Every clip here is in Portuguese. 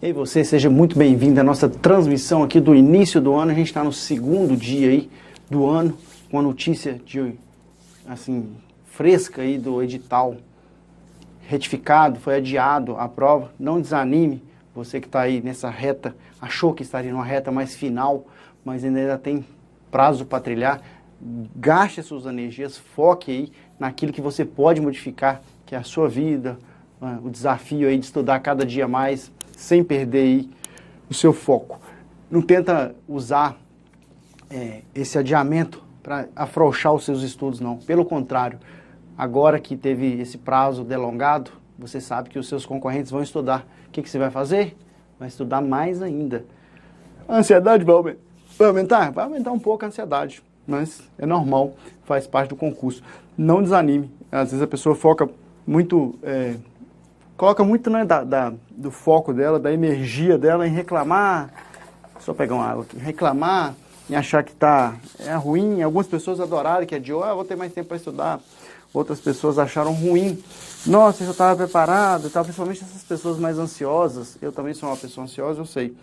Ei, você, seja muito bem-vindo à nossa transmissão aqui do início do ano. A gente está no segundo dia aí do ano, com a notícia assim, fresca aí do edital retificado, foi adiado a prova. Não desanime, você que está aí nessa reta, achou que estaria numa reta mais final, mas ainda tem prazo para trilhar. Gaste as suas energias, foque aí naquilo que você pode modificar, que é a sua vida, o desafio aí de estudar cada dia mais, sem perder aí o seu foco. Não tenta usar esse adiamento para afrouxar os seus estudos, não. Pelo contrário, agora que teve esse prazo delongado, você sabe que os seus concorrentes vão estudar. O que você vai fazer? Vai estudar mais ainda. A ansiedade vai aumentar? Vai aumentar um pouco a ansiedade, mas é normal, faz parte do concurso. Não desanime. Às vezes a pessoa foca muito... coloca muito, né, do foco dela, da energia dela em reclamar, só pegar uma água aqui, reclamar, em achar que é ruim. Algumas pessoas adoraram que adiou, vou ter mais tempo para estudar. Outras pessoas acharam ruim. Nossa, eu já estava preparado, principalmente essas pessoas mais ansiosas. Eu também sou uma pessoa ansiosa, eu sei.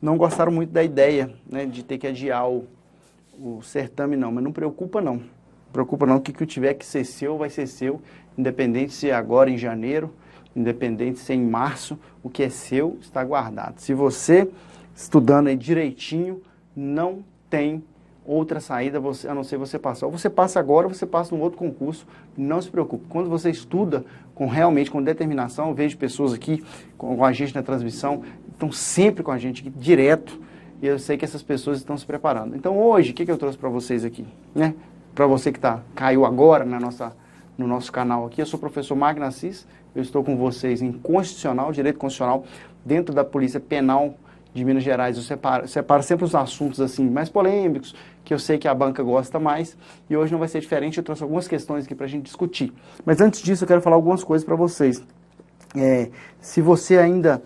Não gostaram muito da ideia, né, de ter que adiar o certame, não. Mas não preocupa, não. Preocupa não, que o que tiver que ser seu, vai ser seu, independente se é agora em janeiro, independente se é em março, o que é seu está guardado. Se você, estudando aí direitinho, não tem outra saída a não ser você passar. Ou você passa agora, ou você passa num outro concurso, não se preocupe. Quando você estuda realmente com determinação, eu vejo pessoas aqui com a gente na transmissão, estão sempre com a gente aqui, direto, e eu sei que essas pessoas estão se preparando. Então hoje, o que eu trouxe para vocês aqui, né? Para você que caiu agora no nosso canal aqui, eu sou o professor Magno Assis. Eu estou com vocês em Constitucional, Direito Constitucional, dentro da Polícia Penal de Minas Gerais. Eu separo sempre os assuntos assim mais polêmicos, que eu sei que a banca gosta mais, e hoje não vai ser diferente. Eu trouxe algumas questões aqui para a gente discutir. Mas antes disso, eu quero falar algumas coisas para vocês. Se você ainda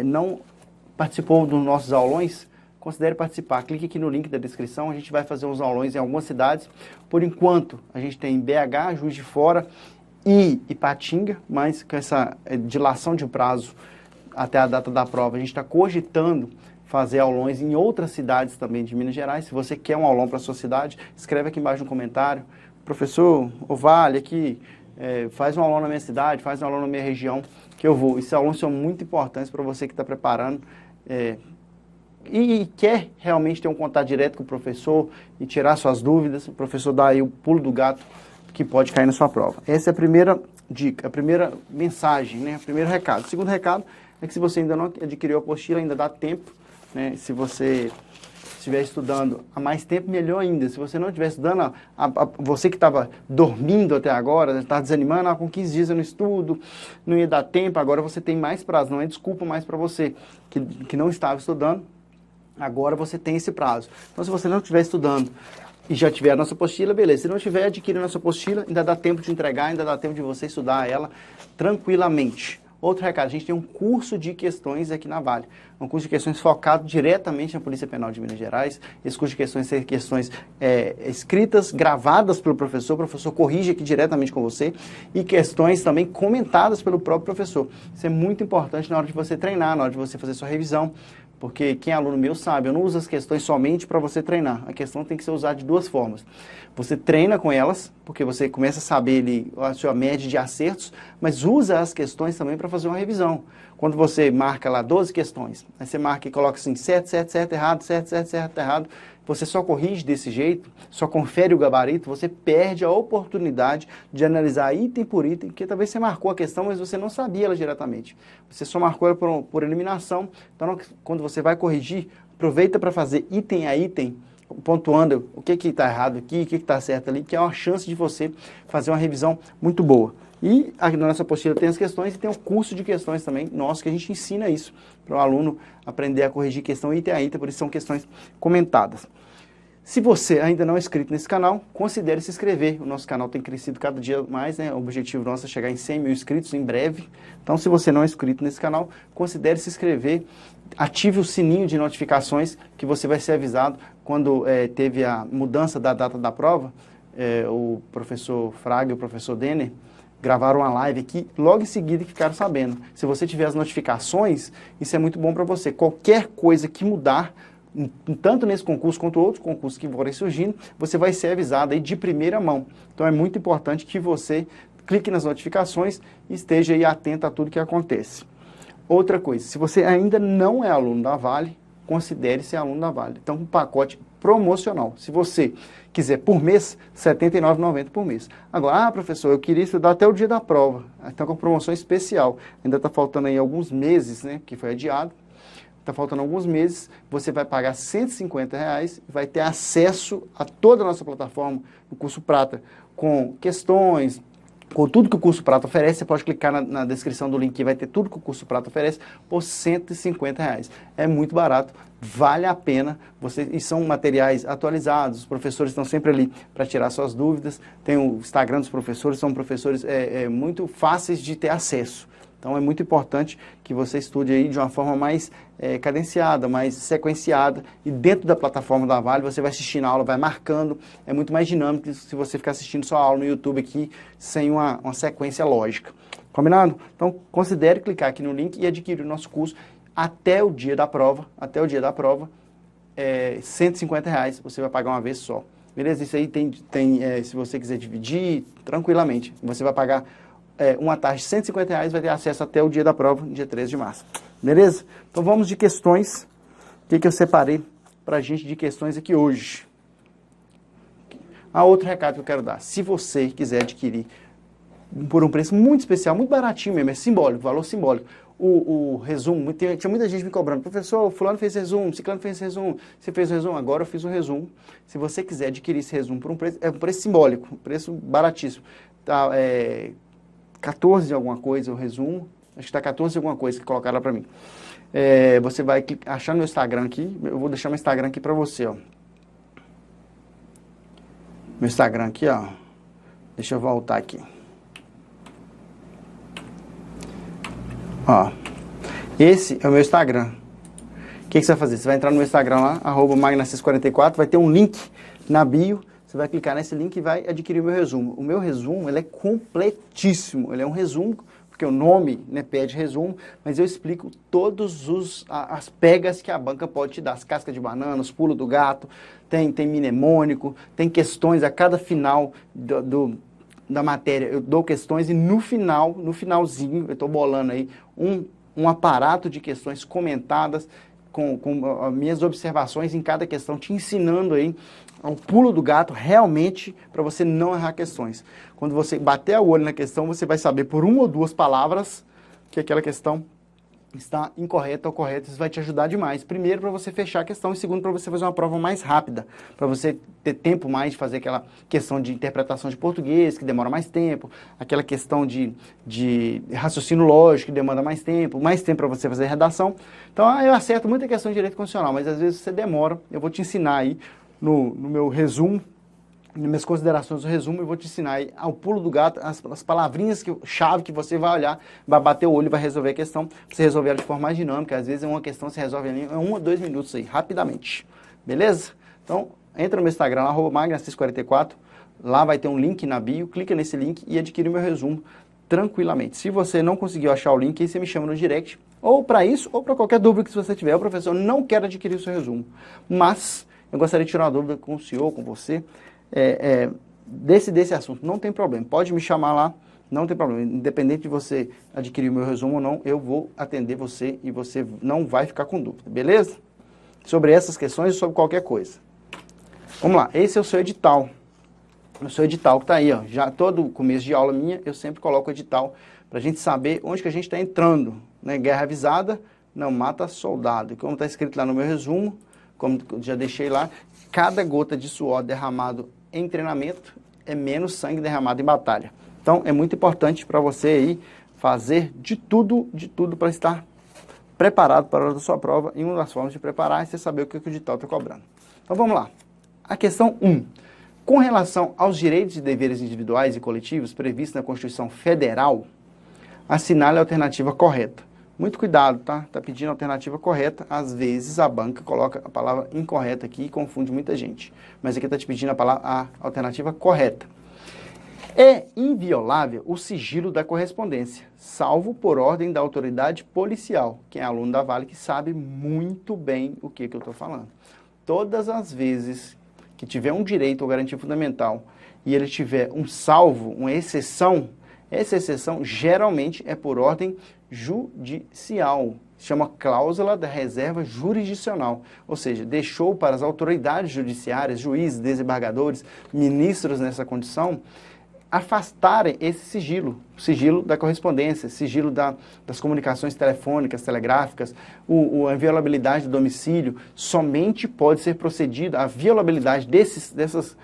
não participou dos nossos aulões, considere participar. Clique aqui no link da descrição, a gente vai fazer uns aulões em algumas cidades. Por enquanto, a gente tem BH, Juiz de Fora e Ipatinga, mas com essa dilação de prazo até a data da prova, a gente está cogitando fazer aulões em outras cidades também de Minas Gerais. Se você quer um aulão para a sua cidade, escreve aqui embaixo no comentário. Professor Ovale, aqui, faz um aulão na minha cidade, faz um aulão na minha região, que eu vou. Esses aulões são muito importantes para você que está preparando e quer realmente ter um contato direto com o professor e tirar suas dúvidas. O professor dá aí o pulo do gato que pode cair na sua prova. Essa é a primeira dica, a primeira mensagem, né? O primeiro recado. O segundo recado é que se você ainda não adquiriu a apostila, ainda dá tempo, né? Se você estiver estudando há mais tempo, melhor ainda. Se você não estiver estudando, você que estava dormindo até agora, está desanimando, com 15 dias eu não estudo, não ia dar tempo, agora você tem mais prazo, não é desculpa mais para você que não estava estudando, agora você tem esse prazo. Então, se você não estiver estudando e já tiver a nossa apostila, beleza. Se não tiver, adquire a nossa apostila, ainda dá tempo de entregar, ainda dá tempo de você estudar ela tranquilamente. Outro recado, a gente tem um curso de questões aqui na Vale. Um curso de questões focado diretamente na Polícia Penal de Minas Gerais. Esse curso de questões são questões escritas, gravadas pelo professor. O professor corrige aqui diretamente com você. E questões também comentadas pelo próprio professor. Isso é muito importante na hora de você treinar, na hora de você fazer sua revisão. Porque quem é aluno meu sabe, eu não uso as questões somente para você treinar. A questão tem que ser usada de duas formas. Você treina com elas, porque você começa a saber a sua média de acertos, mas usa as questões também para fazer uma revisão. Quando você marca lá 12 questões, aí você marca e coloca assim, certo, certo, certo, errado, certo, certo, certo, errado, você só corrige desse jeito, só confere o gabarito, você perde a oportunidade de analisar item por item, porque talvez você marcou a questão, mas você não sabia ela diretamente. Você só marcou ela por eliminação. Então, quando você vai corrigir, aproveita para fazer item a item, pontuando o que está errado aqui, o que está certo ali, que é uma chance de você fazer uma revisão muito boa. E aqui na nossa apostila tem as questões e tem o curso de questões também, nosso, que a gente ensina isso para o aluno aprender a corrigir questão item a item, por isso são questões comentadas. Se você ainda não é inscrito nesse canal, considere se inscrever. O nosso canal tem crescido cada dia mais, né? O objetivo nosso é chegar em 100 mil inscritos em breve. Então, se você não é inscrito nesse canal, considere se inscrever. Ative o sininho de notificações, que você vai ser avisado quando teve a mudança da data da prova. O professor Fraga e o professor Denner gravaram uma live aqui, logo em seguida que ficaram sabendo. Se você tiver as notificações, isso é muito bom para você. Qualquer coisa que mudar, tanto nesse concurso quanto outros concursos que forem surgindo, você vai ser avisado aí de primeira mão. Então é muito importante que você clique nas notificações e esteja aí atento a tudo que acontece. Outra coisa, se você ainda não é aluno da Vale, considere ser aluno da Vale. Então, um pacote promocional. Se você quiser por mês, R$ 79,90 por mês. Agora, professor, eu queria estudar até o dia da prova. Então, com promoção especial. Ainda está faltando aí alguns meses, né, que foi adiado. Está faltando alguns meses, você vai pagar R$ 150 e vai ter acesso a toda a nossa plataforma, o curso Prata, com questões, com tudo que o curso Prata oferece. Você pode clicar na descrição do link que vai ter tudo que o curso Prata oferece por R$ 150. É muito barato, vale a pena. E são materiais atualizados, os professores estão sempre ali para tirar suas dúvidas. Tem o Instagram dos professores, são professores muito fáceis de ter acesso. Então é muito importante que você estude aí de uma forma mais cadenciada, mais sequenciada. E dentro da plataforma da Vale você vai assistindo a aula, vai marcando. É muito mais dinâmico que se você ficar assistindo só a aula no YouTube aqui, sem uma sequência lógica. Combinado? Então considere clicar aqui no link e adquirir o nosso curso até o dia da prova. Até o dia da prova, R$ 150 você vai pagar uma vez só. Beleza? Isso aí se você quiser dividir, tranquilamente. Você vai pagar uma taxa de R$ 150, vai ter acesso até o dia da prova, dia 13 de março. Beleza? Então vamos de questões. O que eu separei para a gente de questões aqui hoje? Outro recado que eu quero dar. Se você quiser adquirir por um preço muito especial, muito baratinho mesmo, é simbólico, valor simbólico, o resumo, tinha muita gente me cobrando, professor, fulano fez resumo, ciclano fez resumo, você fez o resumo, agora eu fiz o resumo. Se você quiser adquirir esse resumo por um preço simbólico, um preço baratíssimo, tá, 14 alguma coisa o resumo, acho que está 14 alguma coisa que colocaram lá para mim. Você vai achar no meu Instagram aqui, eu vou deixar meu Instagram aqui para você, ó. Meu Instagram aqui, ó. Deixa eu voltar aqui. Ó, esse é o meu Instagram. O que você vai fazer? Você vai entrar no meu Instagram lá, @magnacis44, vai ter um link na bio. Você vai clicar nesse link e vai adquirir o meu resumo. O meu resumo, ele é completíssimo. Ele é um resumo, porque o nome, né, pede resumo, mas eu explico todas as pegas que a banca pode te dar. As cascas de banana, os pulos do gato, tem mnemônico, tem questões a cada final da matéria. Eu dou questões e no finalzinho, eu estou bolando aí um aparato de questões comentadas, com minhas observações em cada questão, te ensinando aí ao pulo do gato, realmente, para você não errar questões. Quando você bater o olho na questão, você vai saber por uma ou duas palavras que aquela questão está incorreta ou correta. Isso vai te ajudar demais. Primeiro, para você fechar a questão, e segundo, para você fazer uma prova mais rápida, para você ter tempo mais de fazer aquela questão de interpretação de português, que demora mais tempo, aquela questão de raciocínio lógico, que demanda mais tempo para você fazer redação. Então, eu acerto muita questão de direito constitucional, mas às vezes você demora. Eu vou te ensinar aí no meu resumo, nas minhas considerações do resumo, eu vou te ensinar aí ao pulo do gato, as palavrinhas chave que você vai olhar, vai bater o olho e vai resolver a questão. Você resolver ela de forma mais dinâmica, às vezes é uma questão que você resolve ali em 1 ou 2 minutos aí, rapidamente. Beleza? Então, entra no meu Instagram, @magnacis44, lá vai ter um link na bio, clica nesse link e adquire o meu resumo tranquilamente. Se você não conseguiu achar o link, aí você me chama no direct, ou para isso, ou para qualquer dúvida que você tiver. O professor não quer adquirir o seu resumo, mas eu gostaria de tirar uma dúvida com o senhor, com você, desse assunto. Não tem problema, pode me chamar lá, não tem problema. Independente de você adquirir o meu resumo ou não, eu vou atender você e você não vai ficar com dúvida, beleza? Sobre essas questões e sobre qualquer coisa. Vamos lá, esse é o seu edital. O seu edital que está aí, ó. Já todo começo de aula minha, eu sempre coloco o edital para a gente saber onde que a gente está entrando, né? Guerra avisada não mata soldado. Como está escrito lá no meu resumo, como já deixei lá, cada gota de suor derramado em treinamento é menos sangue derramado em batalha. Então, é muito importante para você aí fazer de tudo para estar preparado para a hora da sua prova. E uma das formas de preparar é você saber o que o edital está cobrando. Então, vamos lá. A questão 1. Com relação aos direitos e deveres individuais e coletivos previstos na Constituição Federal, assinale a alternativa correta. Muito cuidado, tá? Tá pedindo a alternativa correta. Às vezes a banca coloca a palavra incorreta aqui e confunde muita gente. Mas aqui está te pedindo a alternativa correta. É inviolável o sigilo da correspondência, salvo por ordem da autoridade policial. Quem é aluno da Vale que sabe muito bem o que eu estou falando. Todas as vezes que tiver um direito ou garantia fundamental e ele tiver um salvo, uma exceção, essa exceção geralmente é por ordem judicial. Se chama cláusula da reserva jurisdicional, ou seja, deixou para as autoridades judiciárias, juízes, desembargadores, ministros nessa condição, afastarem esse sigilo, o sigilo da correspondência, sigilo das comunicações telefônicas, telegráficas, a inviolabilidade do domicílio. Somente pode ser procedido a violabilidade dessas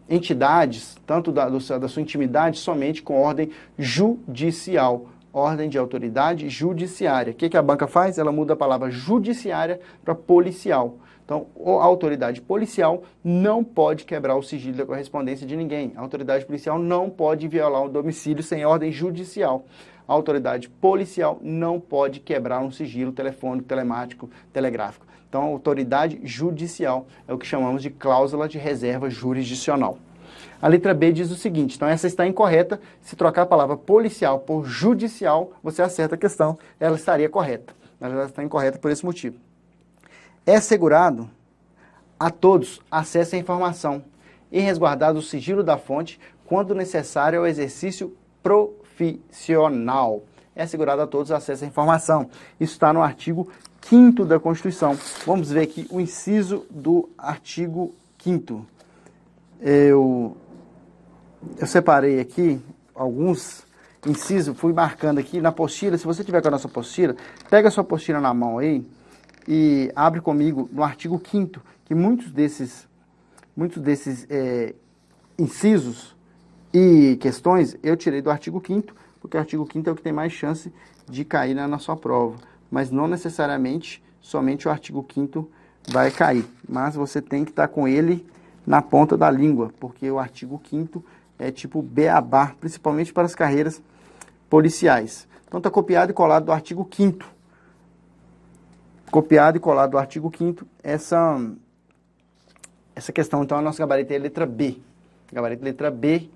entidades, tanto da sua intimidade, somente com ordem judicial, ordem de autoridade judiciária. O que a banca faz? Ela muda a palavra judiciária para policial. Então, a autoridade policial não pode quebrar o sigilo da correspondência de ninguém. A autoridade policial não pode violar um domicílio sem ordem judicial. A autoridade policial não pode quebrar um sigilo telefônico, telemático, telegráfico. Então, a autoridade judicial é o que chamamos de cláusula de reserva jurisdicional. A letra B diz o seguinte, então essa está incorreta. Se trocar a palavra policial por judicial, você acerta a questão, ela estaria correta. Mas ela está incorreta por esse motivo. É assegurado a todos acesso à informação e resguardado o sigilo da fonte quando necessário ao exercício profissional. É assegurado a todos acesso à informação. Isso está no artigo 5º da Constituição. Vamos ver aqui o inciso do artigo 5º. Eu separei aqui alguns incisos, fui marcando aqui na apostila. Se você tiver com a nossa apostila, pega a sua apostila na mão aí e abre comigo no artigo 5º, que muitos desses incisos e questões eu tirei do artigo 5º, porque o artigo 5º é o que tem mais chance de cair na sua prova. Mas não necessariamente somente o artigo 5º vai cair, mas você tem que estar com ele na ponta da língua, porque o artigo 5º é tipo beabá, principalmente para as carreiras policiais. Então está copiado e colado do artigo 5º. Copiado e colado do artigo 5º essa questão. Então a nossa gabarito é a letra B. Gabarito letra B.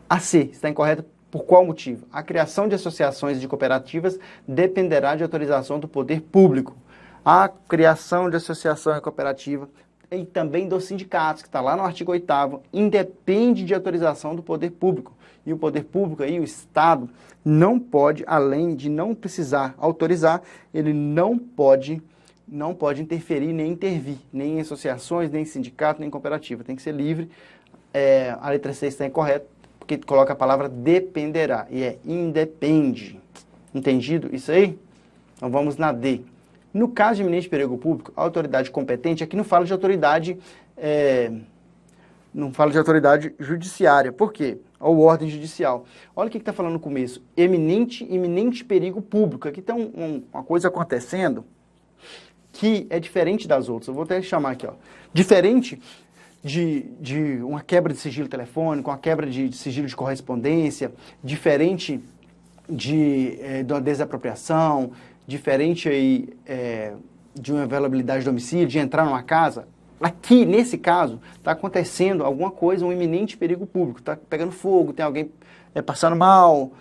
A C está incorreta por qual motivo? A criação de associações de cooperativas dependerá de autorização do poder público. A criação de associação cooperativa e também dos sindicatos, que está lá no artigo 8º, independe de autorização do poder público. E o poder público, aí, o Estado, não pode, além de não precisar autorizar, ele não pode interferir nem intervir, nem em associações, nem em sindicato, nem em cooperativa. Tem que ser livre. A letra C está incorreta, porque coloca a palavra dependerá, e é independe. Entendido isso aí? Então vamos na D. No caso de iminente perigo público, a autoridade competente, aqui não fala de autoridade, judiciária. Por quê? Ou ordem judicial. Olha o que está falando no começo. Iminente perigo público. Aqui tem uma coisa acontecendo que é diferente das outras. Eu vou até chamar aqui, ó. Diferente de uma quebra de sigilo telefônico, uma quebra de sigilo de correspondência, diferente de uma desapropriação, diferente aí, de uma inviolabilidade de domicílio, de entrar numa casa. Aqui, nesse caso, está acontecendo alguma coisa, um iminente perigo público. Está pegando fogo, tem alguém passando mal,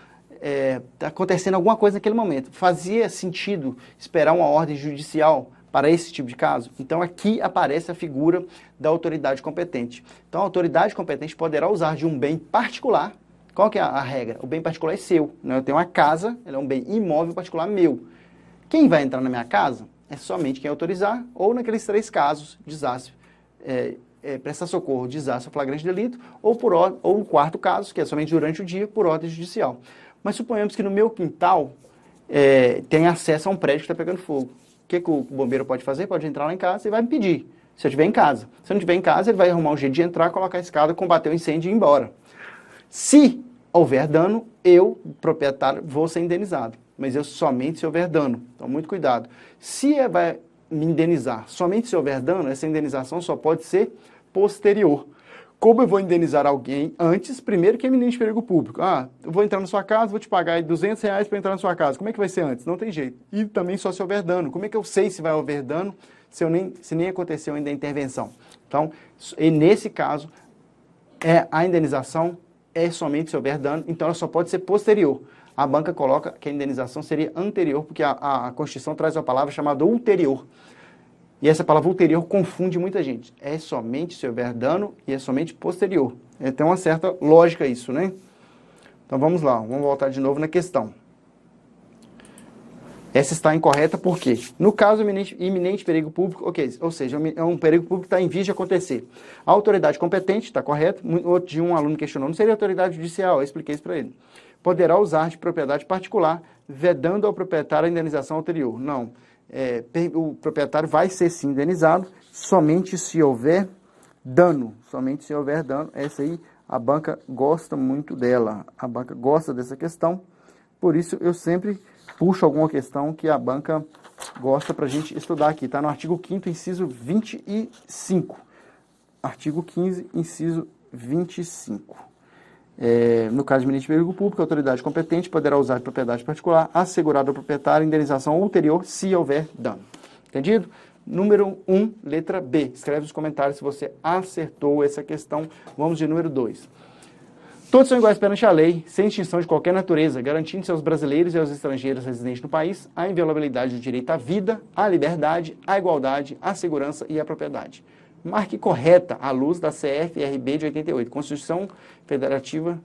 está acontecendo alguma coisa naquele momento. Fazia sentido esperar uma ordem judicial para esse tipo de caso? Então, aqui aparece a figura da autoridade competente. Então, a autoridade competente poderá usar de um bem particular. Qual que é a regra? O bem particular é seu. Né? Eu tenho uma casa, ela é um bem imóvel particular meu. Quem vai entrar na minha casa é somente quem autorizar, ou naqueles 3 casos, desastre, prestar socorro, desastre ou flagrante delito, ou no 4º caso, que é somente durante o dia, por ordem judicial. Mas suponhamos que no meu quintal tem acesso a um prédio que está pegando fogo. O que o bombeiro pode fazer? Pode entrar lá em casa e vai me pedir, se eu estiver em casa. Se eu não estiver em casa, ele vai arrumar um jeito de entrar, colocar a escada, combater o incêndio e ir embora. Se houver dano, eu, proprietário, vou ser indenizado. Mas eu somente se houver dano. Então, muito cuidado. Se vai me indenizar somente se houver dano, essa indenização só pode ser posterior. Como eu vou indenizar alguém antes, primeiro que é iminente perigo público. Eu vou entrar na sua casa, vou te pagar R$200 para entrar na sua casa. Como é que vai ser antes? Não tem jeito. E também só se houver dano. Como é que eu sei se vai haver dano se nem aconteceu ainda a intervenção? Então, e nesse caso, a indenização é somente se houver dano, então ela só pode ser posterior. A banca coloca que a indenização seria anterior, porque a Constituição traz uma palavra chamada ulterior. E essa palavra ulterior confunde muita gente. É somente se houver dano e é somente posterior. Tem uma certa lógica isso, né? Então vamos lá, vamos voltar de novo na questão. Essa está incorreta por quê? No caso iminente perigo público, ok, ou seja, é um perigo público que está em vias de acontecer. A autoridade competente, está correto, outro dia um aluno questionou, não seria autoridade judicial? Eu expliquei isso para ele. Poderá usar de propriedade particular, vedando ao proprietário a indenização anterior. Não, o proprietário vai ser sim indenizado, somente se houver dano, essa aí a banca gosta muito dela, a banca gosta dessa questão, por isso eu sempre puxo alguma questão que a banca gosta para a gente estudar aqui, tá no artigo 5º, inciso 25, artigo 15, inciso 25. No caso de iminente perigo público, a autoridade competente poderá usar de propriedade particular, assegurada ao proprietário indenização ulterior se houver dano. Entendido? Número 1, letra B. Escreve nos comentários se você acertou essa questão. Vamos de número 2. Todos são iguais perante a lei, sem distinção de qualquer natureza, garantindo-se aos brasileiros e aos estrangeiros residentes no país a inviolabilidade do direito à vida, à liberdade, à igualdade, à segurança e à propriedade. Marque correta à luz da CFRB de 88, Constituição Federativa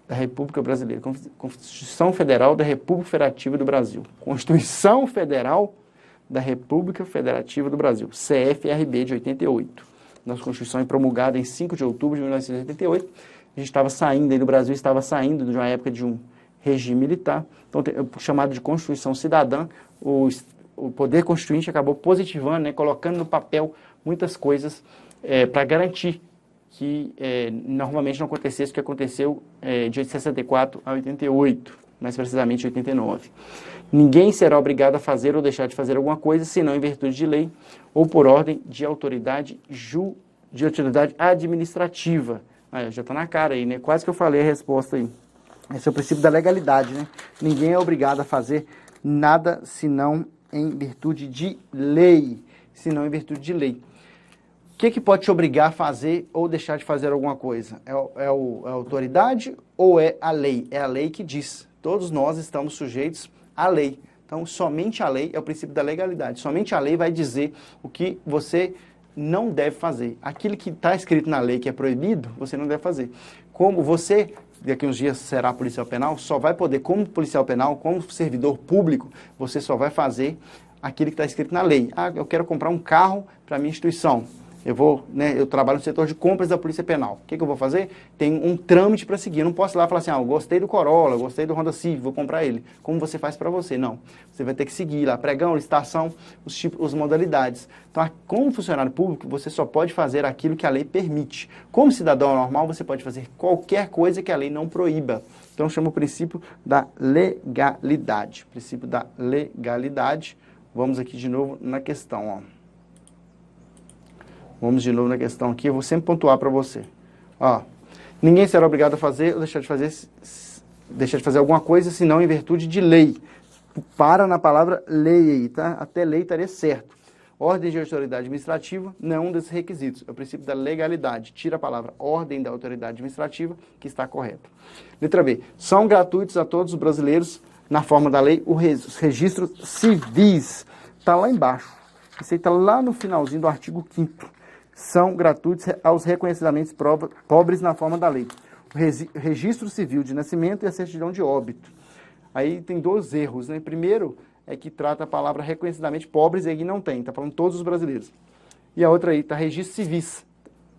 da República Brasileira, Constituição Federal da República Federativa do Brasil, Constituição Federal da República Federativa do Brasil, CFRB de 88. Nossa Constituição é promulgada em 5 de outubro de 1988. A gente estava saindo, aí no Brasil estava saindo de uma época de um regime militar, então, chamado de Constituição Cidadã, o Poder Constituinte acabou positivando, né, colocando no papel muitas coisas para garantir que normalmente não acontecesse o que aconteceu de 64 a 88, mais precisamente 89. Ninguém será obrigado a fazer ou deixar de fazer alguma coisa, senão em virtude de lei ou por ordem de autoridade administrativa. Já está na cara aí, né? Quase que eu falei a resposta aí. Esse é o princípio da legalidade, né? Ninguém é obrigado a fazer nada senão em virtude de lei. O que pode te obrigar a fazer ou deixar de fazer alguma coisa? É a autoridade ou é a lei? É a lei que diz. Todos nós estamos sujeitos à lei. Então, somente a lei é o princípio da legalidade. Somente a lei vai dizer o que você não deve fazer. Aquilo que está escrito na lei que é proibido, você não deve fazer. Como você, daqui uns dias será policial penal, só vai poder, como policial penal, como servidor público, você só vai fazer aquilo que está escrito na lei. Eu quero comprar um carro para a minha instituição. Eu trabalho no setor de compras da Polícia Penal. O que eu vou fazer? Tem um trâmite para seguir. Eu não posso ir lá e falar assim, eu gostei do Corolla, gostei do Honda Civic, vou comprar ele. Como você faz para você? Não. Você vai ter que seguir lá, pregão, licitação, as modalidades. Então, como funcionário público, você só pode fazer aquilo que a lei permite. Como cidadão normal, você pode fazer qualquer coisa que a lei não proíba. Então, chama o princípio da legalidade. Princípio da legalidade. Vamos aqui de novo na questão, ó. Vamos de novo na questão aqui, eu vou sempre pontuar para você. Ninguém será obrigado a fazer ou deixar de fazer alguma coisa, senão em virtude de lei. Para na palavra lei aí, tá? Até lei estaria certo. Ordem de autoridade administrativa não é um desses requisitos. É o princípio da legalidade. Tira a palavra ordem da autoridade administrativa, que está correto. Letra B. São gratuitos a todos os brasileiros, na forma da lei, os registros civis. Está lá embaixo. Isso aí está lá no finalzinho do artigo 5º. São gratuitos aos reconhecidamente pobres na forma da lei. O registro civil de nascimento e a certidão de óbito. Aí tem 2 erros, né? Primeiro é que trata a palavra reconhecidamente pobres e aí não tem, está falando todos os brasileiros. E a outra aí está registros civis.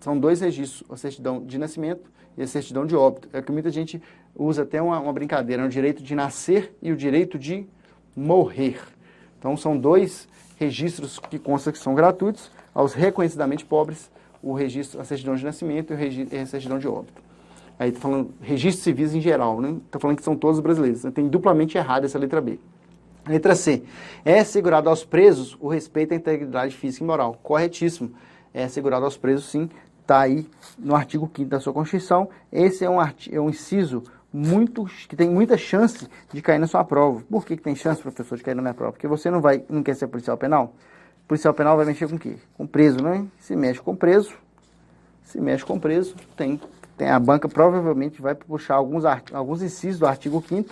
São 2 registros, a certidão de nascimento e a certidão de óbito. É que muita gente usa até uma brincadeira, o direito de nascer e o direito de morrer. Então são 2 registros que constam que são gratuitos, aos reconhecidamente pobres, o registro, a certidão de nascimento e a certidão de óbito. Aí está falando registros civis em geral, né? Está falando que são todos brasileiros. Tem duplamente errado essa letra B. Letra C. É assegurado aos presos o respeito à integridade física e moral. Corretíssimo. É assegurado aos presos, sim. Está aí no artigo 5º da sua Constituição. Esse é um inciso que tem muita chance de cair na sua prova. Por que tem chance, professor, de cair na minha prova? Porque você não quer ser policial penal? Policial penal vai mexer com o quê? Com preso, né? Se mexe com preso, tem a banca provavelmente vai puxar alguns incisos do artigo 5º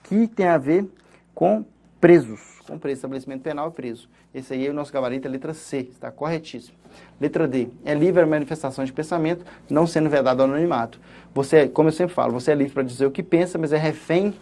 que tem a ver com presos, com preso, estabelecimento penal e preso. Esse aí é o nosso gabarito, a letra C, está corretíssimo. Letra D, é livre a manifestação de pensamento, não sendo vedado ao anonimato. Você, como eu sempre falo, você é livre para dizer o que pensa, mas é refém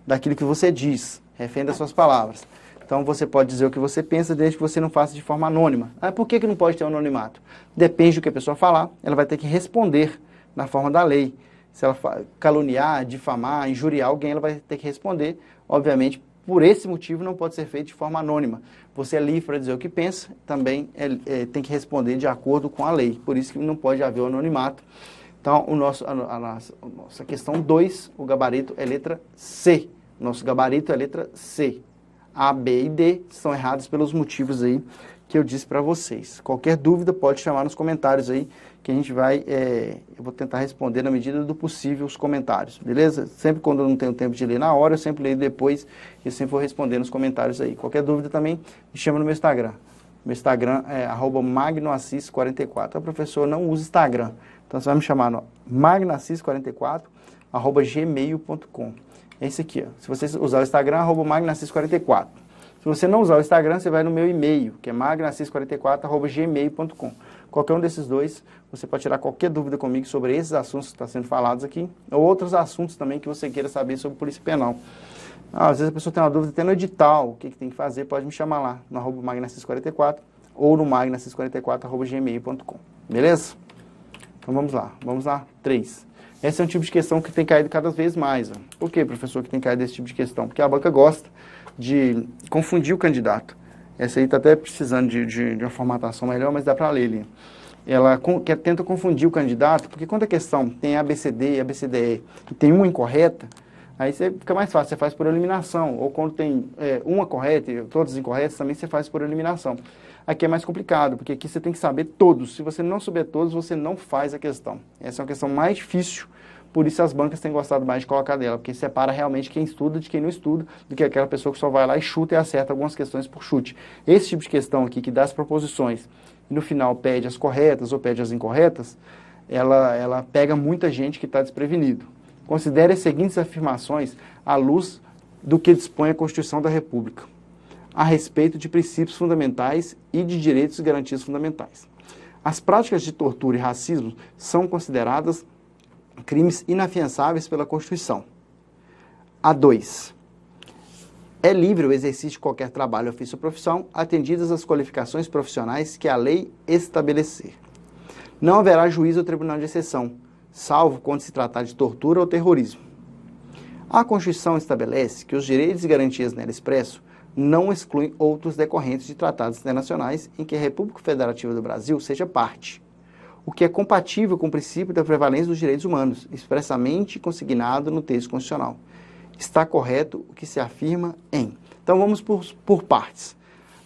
daquilo que você diz, refém das suas palavras. Então, você pode dizer o que você pensa, desde que você não faça de forma anônima. Ah, por que não pode ter um anonimato? Depende do que a pessoa falar, ela vai ter que responder na forma da lei. Se ela caluniar, difamar, injuriar alguém, ela vai ter que responder. Obviamente, por esse motivo, não pode ser feito de forma anônima. Você é livre para dizer o que pensa, também tem que responder de acordo com a lei. Por isso que não pode haver o anonimato. Então, a nossa questão 2, o gabarito é letra C. Nosso gabarito é letra C. A, B e D são errados pelos motivos aí que eu disse para vocês. Qualquer dúvida pode chamar nos comentários aí, que a gente vai, eu vou tentar responder na medida do possível os comentários, beleza? Sempre quando eu não tenho tempo de ler na hora, eu sempre leio depois e sempre vou responder nos comentários aí. Qualquer dúvida também, me chama no meu Instagram. Meu Instagram é @magnoassis44. O professor não usa Instagram, então você vai me chamar no magnoassis44@gmail.com. É esse aqui, ó. Se você usar o Instagram, @magnoassis44. Se você não usar o Instagram, você vai no meu e-mail, que é magnoassis44@gmail.com. Qualquer um desses dois, você pode tirar qualquer dúvida comigo sobre esses assuntos que estão sendo falados aqui, ou outros assuntos também que você queira saber sobre Polícia Penal. Às vezes a pessoa tem uma dúvida até no edital, o que tem que fazer, pode me chamar lá, no @magnoassis44 ou no magnoassis44@gmail.com. Beleza? Então vamos lá. 3. Esse é um tipo de questão que tem caído cada vez mais. Ó. Por que, professor, que tem caído esse tipo de questão? Porque a banca gosta de confundir o candidato. Essa aí está até precisando de uma formatação melhor, mas dá para ler ali. Ela tenta confundir o candidato, porque quando a questão tem ABCD e ABCDE e tem uma incorreta, aí fica mais fácil, você faz por eliminação. Ou quando tem uma correta e todas incorretas, também você faz por eliminação. Aqui é mais complicado, porque aqui você tem que saber todos. Se você não souber todos, você não faz a questão. Essa é uma questão mais difícil, por isso as bancas têm gostado mais de colocar dela, porque separa realmente quem estuda de quem não estuda, do que aquela pessoa que só vai lá e chuta e acerta algumas questões por chute. Esse tipo de questão aqui, que dá as proposições e no final pede as corretas ou pede as incorretas, ela pega muita gente que está desprevenido. Considere as seguintes afirmações à luz do que dispõe a Constituição da República, a respeito de princípios fundamentais e de direitos e garantias fundamentais. As práticas de tortura e racismo são consideradas crimes inafiançáveis pela Constituição. A 2. É livre o exercício de qualquer trabalho, ofício ou profissão, atendidas as qualificações profissionais que a lei estabelecer. Não haverá juízo ou tribunal de exceção, salvo quando se tratar de tortura ou terrorismo. A Constituição estabelece que os direitos e garantias nela expressos não excluem outros decorrentes de tratados internacionais em que a República Federativa do Brasil seja parte, o que é compatível com o princípio da prevalência dos direitos humanos, expressamente consignado no texto constitucional. Está correto o que se afirma em... Então vamos por partes.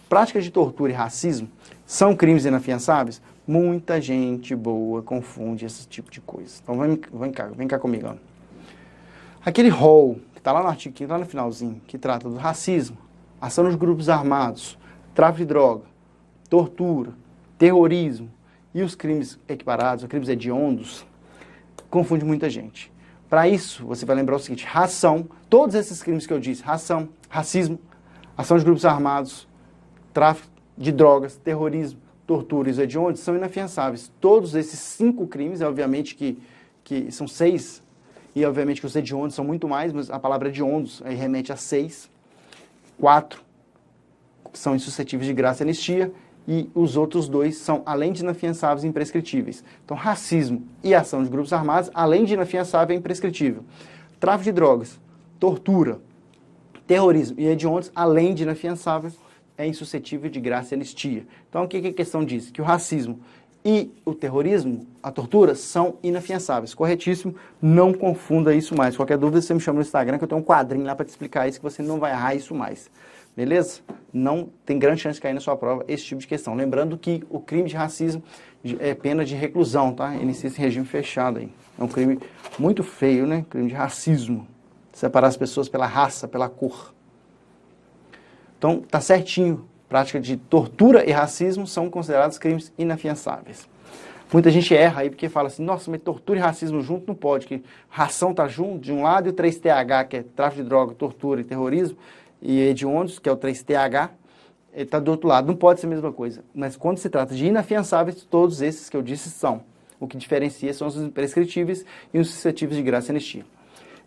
Práticas de tortura e racismo são crimes inafiançáveis? Muita gente boa confunde esse tipo de coisa. Então vem cá comigo. Ó. Aquele rol que está lá no artigo 5º, lá no finalzinho, que trata do racismo, ação nos grupos armados, tráfico de droga, tortura, terrorismo e os crimes equiparados, os crimes hediondos, confunde muita gente. Para isso, você vai lembrar o seguinte, todos esses crimes que eu disse, racismo, ação de grupos armados, tráfico de drogas, terrorismo, tortura e os hediondos são inafiançáveis. Todos esses 5 crimes, obviamente que são 6, e obviamente que os hediondos são muito mais, mas a palavra hediondos aí remete a 6, 4 são insuscetíveis de graça e anistia, e os outros 2 são, além de inafiançáveis, imprescritíveis. Então, racismo e ação de grupos armados, além de inafiançável, é imprescritível. Tráfico de drogas, tortura, terrorismo e hediondos, além de inafiançável, é insuscetível de graça e anistia. Então, o que a questão diz? Que o racismo e o terrorismo, a tortura, são inafiançáveis. Corretíssimo, não confunda isso mais. Qualquer dúvida, você me chama no Instagram, que eu tenho um quadrinho lá para te explicar isso, que você não vai errar isso mais. Beleza? Não tem grande chance de cair na sua prova esse tipo de questão. Lembrando que o crime de racismo é pena de reclusão, tá? Inicia-se em regime fechado aí. É um crime muito feio, né? Crime de racismo. Separar as pessoas pela raça, pela cor. Então, tá certinho. Prática de tortura e racismo são considerados crimes inafiançáveis. Muita gente erra aí porque fala assim, nossa, mas tortura e racismo junto não pode, que ração tá junto de um lado e o 3TH, que é tráfico de droga, tortura e terrorismo, e hediondos, que é o 3TH, está do outro lado. Não pode ser a mesma coisa. Mas quando se trata de inafiançáveis, todos esses que eu disse são. O que diferencia são os imprescritíveis e os suscetíveis de graça e anistia.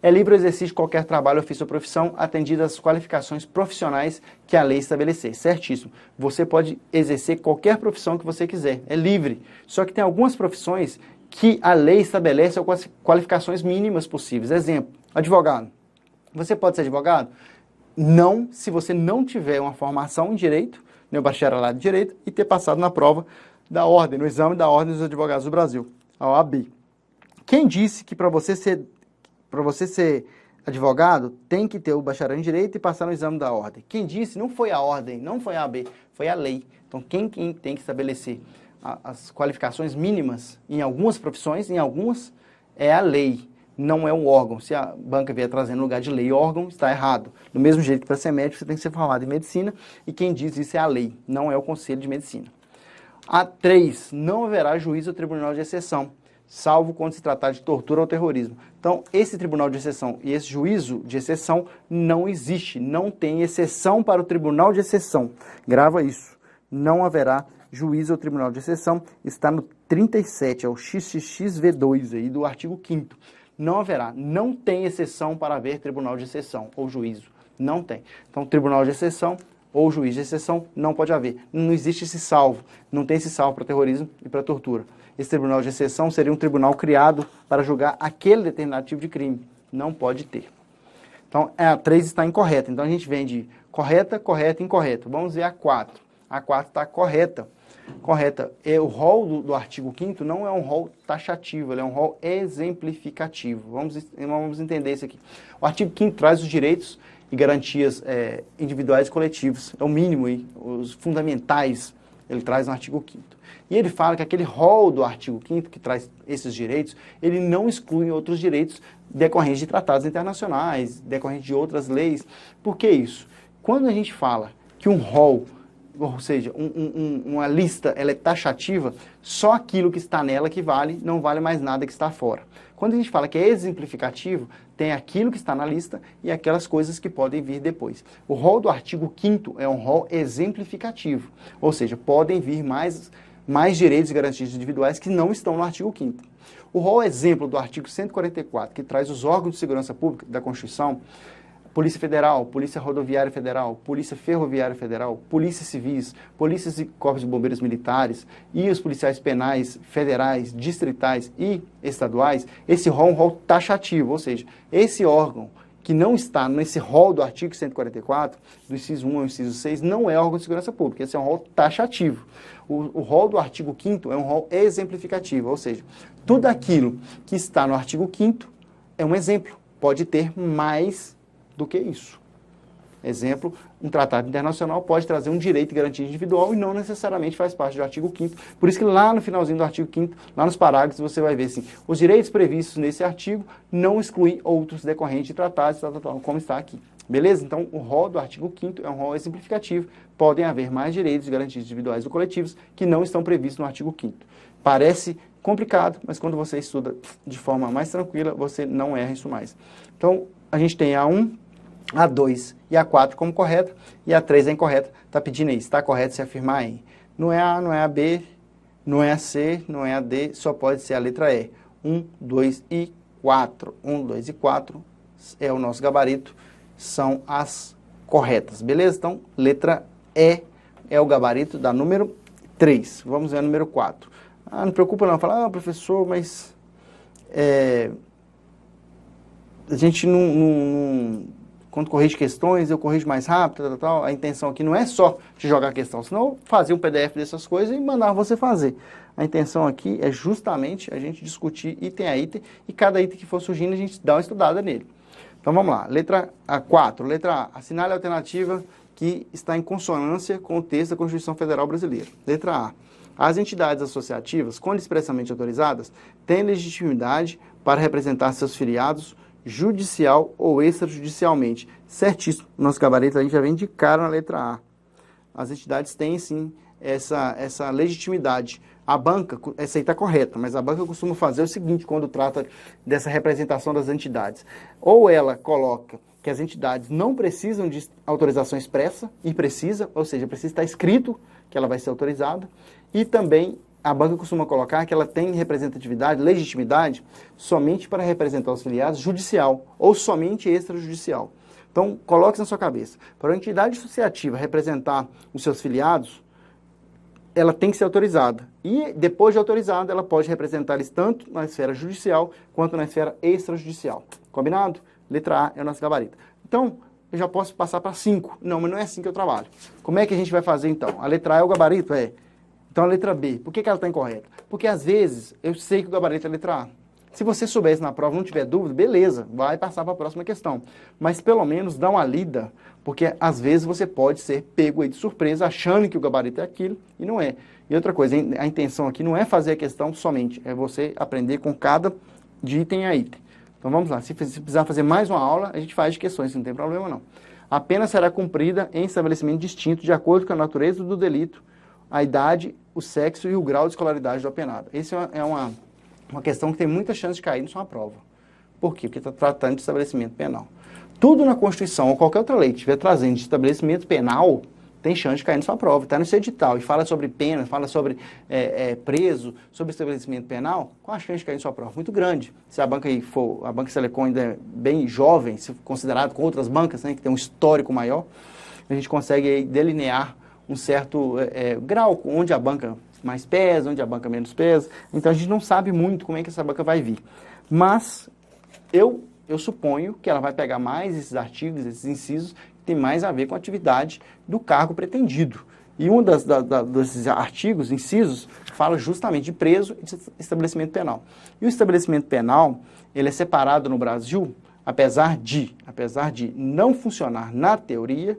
É livre o exercício de qualquer trabalho, ofício ou profissão, atendidas as qualificações profissionais que a lei estabelecer. Certíssimo. Você pode exercer qualquer profissão que você quiser. É livre. Só que tem algumas profissões que a lei estabelece as qualificações mínimas possíveis. Exemplo, advogado. Você pode ser advogado? Não, se você não tiver uma formação em direito, né, o bacharelado em direito, e ter passado na prova da ordem, no exame da Ordem dos Advogados do Brasil, a OAB. Quem disse que para você ser advogado, tem que ter o bacharel em direito e passar no exame da ordem? Quem disse não foi a ordem, não foi a OAB, foi a lei. Então, quem tem que estabelecer as qualificações mínimas em algumas profissões, em algumas, é a lei. Não é um órgão. Se a banca vier trazendo no lugar de lei órgão, está errado. Do mesmo jeito que para ser médico, você tem que ser formado em medicina, e quem diz isso é a lei, não é o Conselho de Medicina. A 3, não haverá juízo ou tribunal de exceção, salvo quando se tratar de tortura ou terrorismo. Então, esse tribunal de exceção e esse juízo de exceção não existe, não tem exceção para o tribunal de exceção. Grava isso. Não haverá juízo ou tribunal de exceção, está no 37, é o XXXV2 aí do artigo 5º. Não haverá, não tem exceção para haver tribunal de exceção ou juízo, não tem. Então, tribunal de exceção ou juiz de exceção não pode haver. Não existe esse salvo, não tem esse salvo para terrorismo e para tortura. Esse tribunal de exceção seria um tribunal criado para julgar aquele determinado tipo de crime, não pode ter. Então, a 3 está incorreta, então a gente vem de correta, correta, incorreta. Vamos ver a 4. A 4 está correta. Correta. O rol do artigo 5º não é um rol taxativo, ele é um rol exemplificativo. Vamos entender isso aqui. O artigo 5º traz os direitos e garantias individuais e coletivos. É o mínimo aí, os fundamentais, ele traz no artigo 5º. E ele fala que aquele rol do artigo 5º, que traz esses direitos, ele não exclui outros direitos decorrentes de tratados internacionais, decorrentes de outras leis. Por que isso? Quando a gente fala que um rol, ou seja, uma lista, ela é taxativa, só aquilo que está nela que vale, não vale mais nada que está fora. Quando a gente fala que é exemplificativo, tem aquilo que está na lista e aquelas coisas que podem vir depois. O rol do artigo 5º é um rol exemplificativo, ou seja, podem vir mais direitos e garantias individuais que não estão no artigo 5º. O rol exemplo do artigo 144, que traz os órgãos de segurança pública da Constituição, Polícia Federal, Polícia Rodoviária Federal, Polícia Ferroviária Federal, Polícia Civis, Polícias e Corpos de Bombeiros Militares e os policiais penais federais, distritais e estaduais, esse rol é um rol taxativo, ou seja, esse órgão que não está nesse rol do artigo 144, do inciso 1 ao inciso 6, não é órgão de segurança pública, esse é um rol taxativo. O rol do artigo 5º é um rol exemplificativo, ou seja, tudo aquilo que está no artigo 5º é um exemplo, pode ter mais do que isso. Exemplo, um tratado internacional pode trazer um direito de garantia individual e não necessariamente faz parte do artigo 5º. Por isso que lá no finalzinho do artigo 5º, lá nos parágrafos, você vai ver assim, os direitos previstos nesse artigo não excluem outros decorrentes de tratados, como está aqui. Beleza? Então, o rol do artigo 5º é um rol exemplificativo. Podem haver mais direitos de garantias individuais ou coletivos que não estão previstos no artigo 5º. Parece complicado, mas quando você estuda de forma mais tranquila, você não erra isso mais. Então, a gente tem a 1, a 2 e a 4 como correta, e a 3 é incorreta. Está pedindo aí, está correto se afirmar aí. Não é a A, não é a B, não é a C, não é a D, só pode ser a letra E. 1, 2 e 4. 1, 2 e 4 é o nosso gabarito, são as corretas, beleza? Então, letra E é o gabarito da número 3. Vamos ver a número 4. Não preocupa não, fala, professor, mas a gente quando corrige questões, eu corrijo mais rápido, tal. A intenção aqui não é só te jogar a questão, senão eu fazer um PDF dessas coisas e mandar você fazer. A intenção aqui é justamente a gente discutir item a item, e cada item que for surgindo a gente dá uma estudada nele. Então vamos lá, letra 4, letra A, assinale a alternativa que está em consonância com o texto da Constituição Federal Brasileira. Letra A, as entidades associativas, quando expressamente autorizadas, têm legitimidade para representar seus filiados judicial ou extrajudicialmente. Certíssimo. Nosso gabarito a gente já vem de cara na letra A. As entidades têm, sim, essa legitimidade. A banca, essa aí está correta, mas a banca costuma fazer o seguinte quando trata dessa representação das entidades. Ou ela coloca que as entidades não precisam de autorização expressa, e precisa, ou seja, precisa estar escrito que ela vai ser autorizada, e também a banca costuma colocar que ela tem representatividade, legitimidade, somente para representar os filiados judicial, ou somente extrajudicial. Então, coloque isso na sua cabeça. Para a entidade associativa representar os seus filiados, ela tem que ser autorizada. E, depois de autorizada, ela pode representar eles tanto na esfera judicial, quanto na esfera extrajudicial. Combinado? Letra A é o nosso gabarito. Então, eu já posso passar para 5. Não, mas não é assim que eu trabalho. Como é que a gente vai fazer, então? A letra A é o gabarito? É. Então, a letra B. Por que ela está incorreta? Porque, às vezes, eu sei que o gabarito é a letra A. Se você souber isso na prova, não tiver dúvida, beleza, vai passar para a próxima questão. Mas, pelo menos, dá uma lida, porque, às vezes, você pode ser pego aí de surpresa, achando que o gabarito é aquilo, e não é. E outra coisa, a intenção aqui não é fazer a questão somente, é você aprender com cada de item a item. Então, vamos lá. Se precisar fazer mais uma aula, a gente faz de questões, não tem problema, não. A pena será cumprida em estabelecimento distinto, de acordo com a natureza do delito, a idade, o sexo e o grau de escolaridade do apenado. Essa é uma questão que tem muita chance de cair na sua prova. Por quê? Porque está tratando de estabelecimento penal. Tudo na Constituição ou qualquer outra lei que estiver trazendo de estabelecimento penal, tem chance de cair na sua prova. Está no seu edital e fala sobre pena, fala sobre preso, sobre estabelecimento penal, qual a chance de cair na sua prova? Muito grande. Se a banca aí for, a Banca Selecom ainda é bem jovem, se considerado com outras bancas, né, que tem um histórico maior, a gente consegue aí delinear um certo grau, onde a banca mais pesa, onde a banca menos pesa. Então, a gente não sabe muito como é que essa banca vai vir. Mas, eu suponho que ela vai pegar mais esses artigos, esses incisos, que tem mais a ver com a atividade do cargo pretendido. E um desses artigos, incisos, fala justamente de preso e de estabelecimento penal. E o estabelecimento penal, ele é separado no Brasil, apesar de não funcionar na teoria,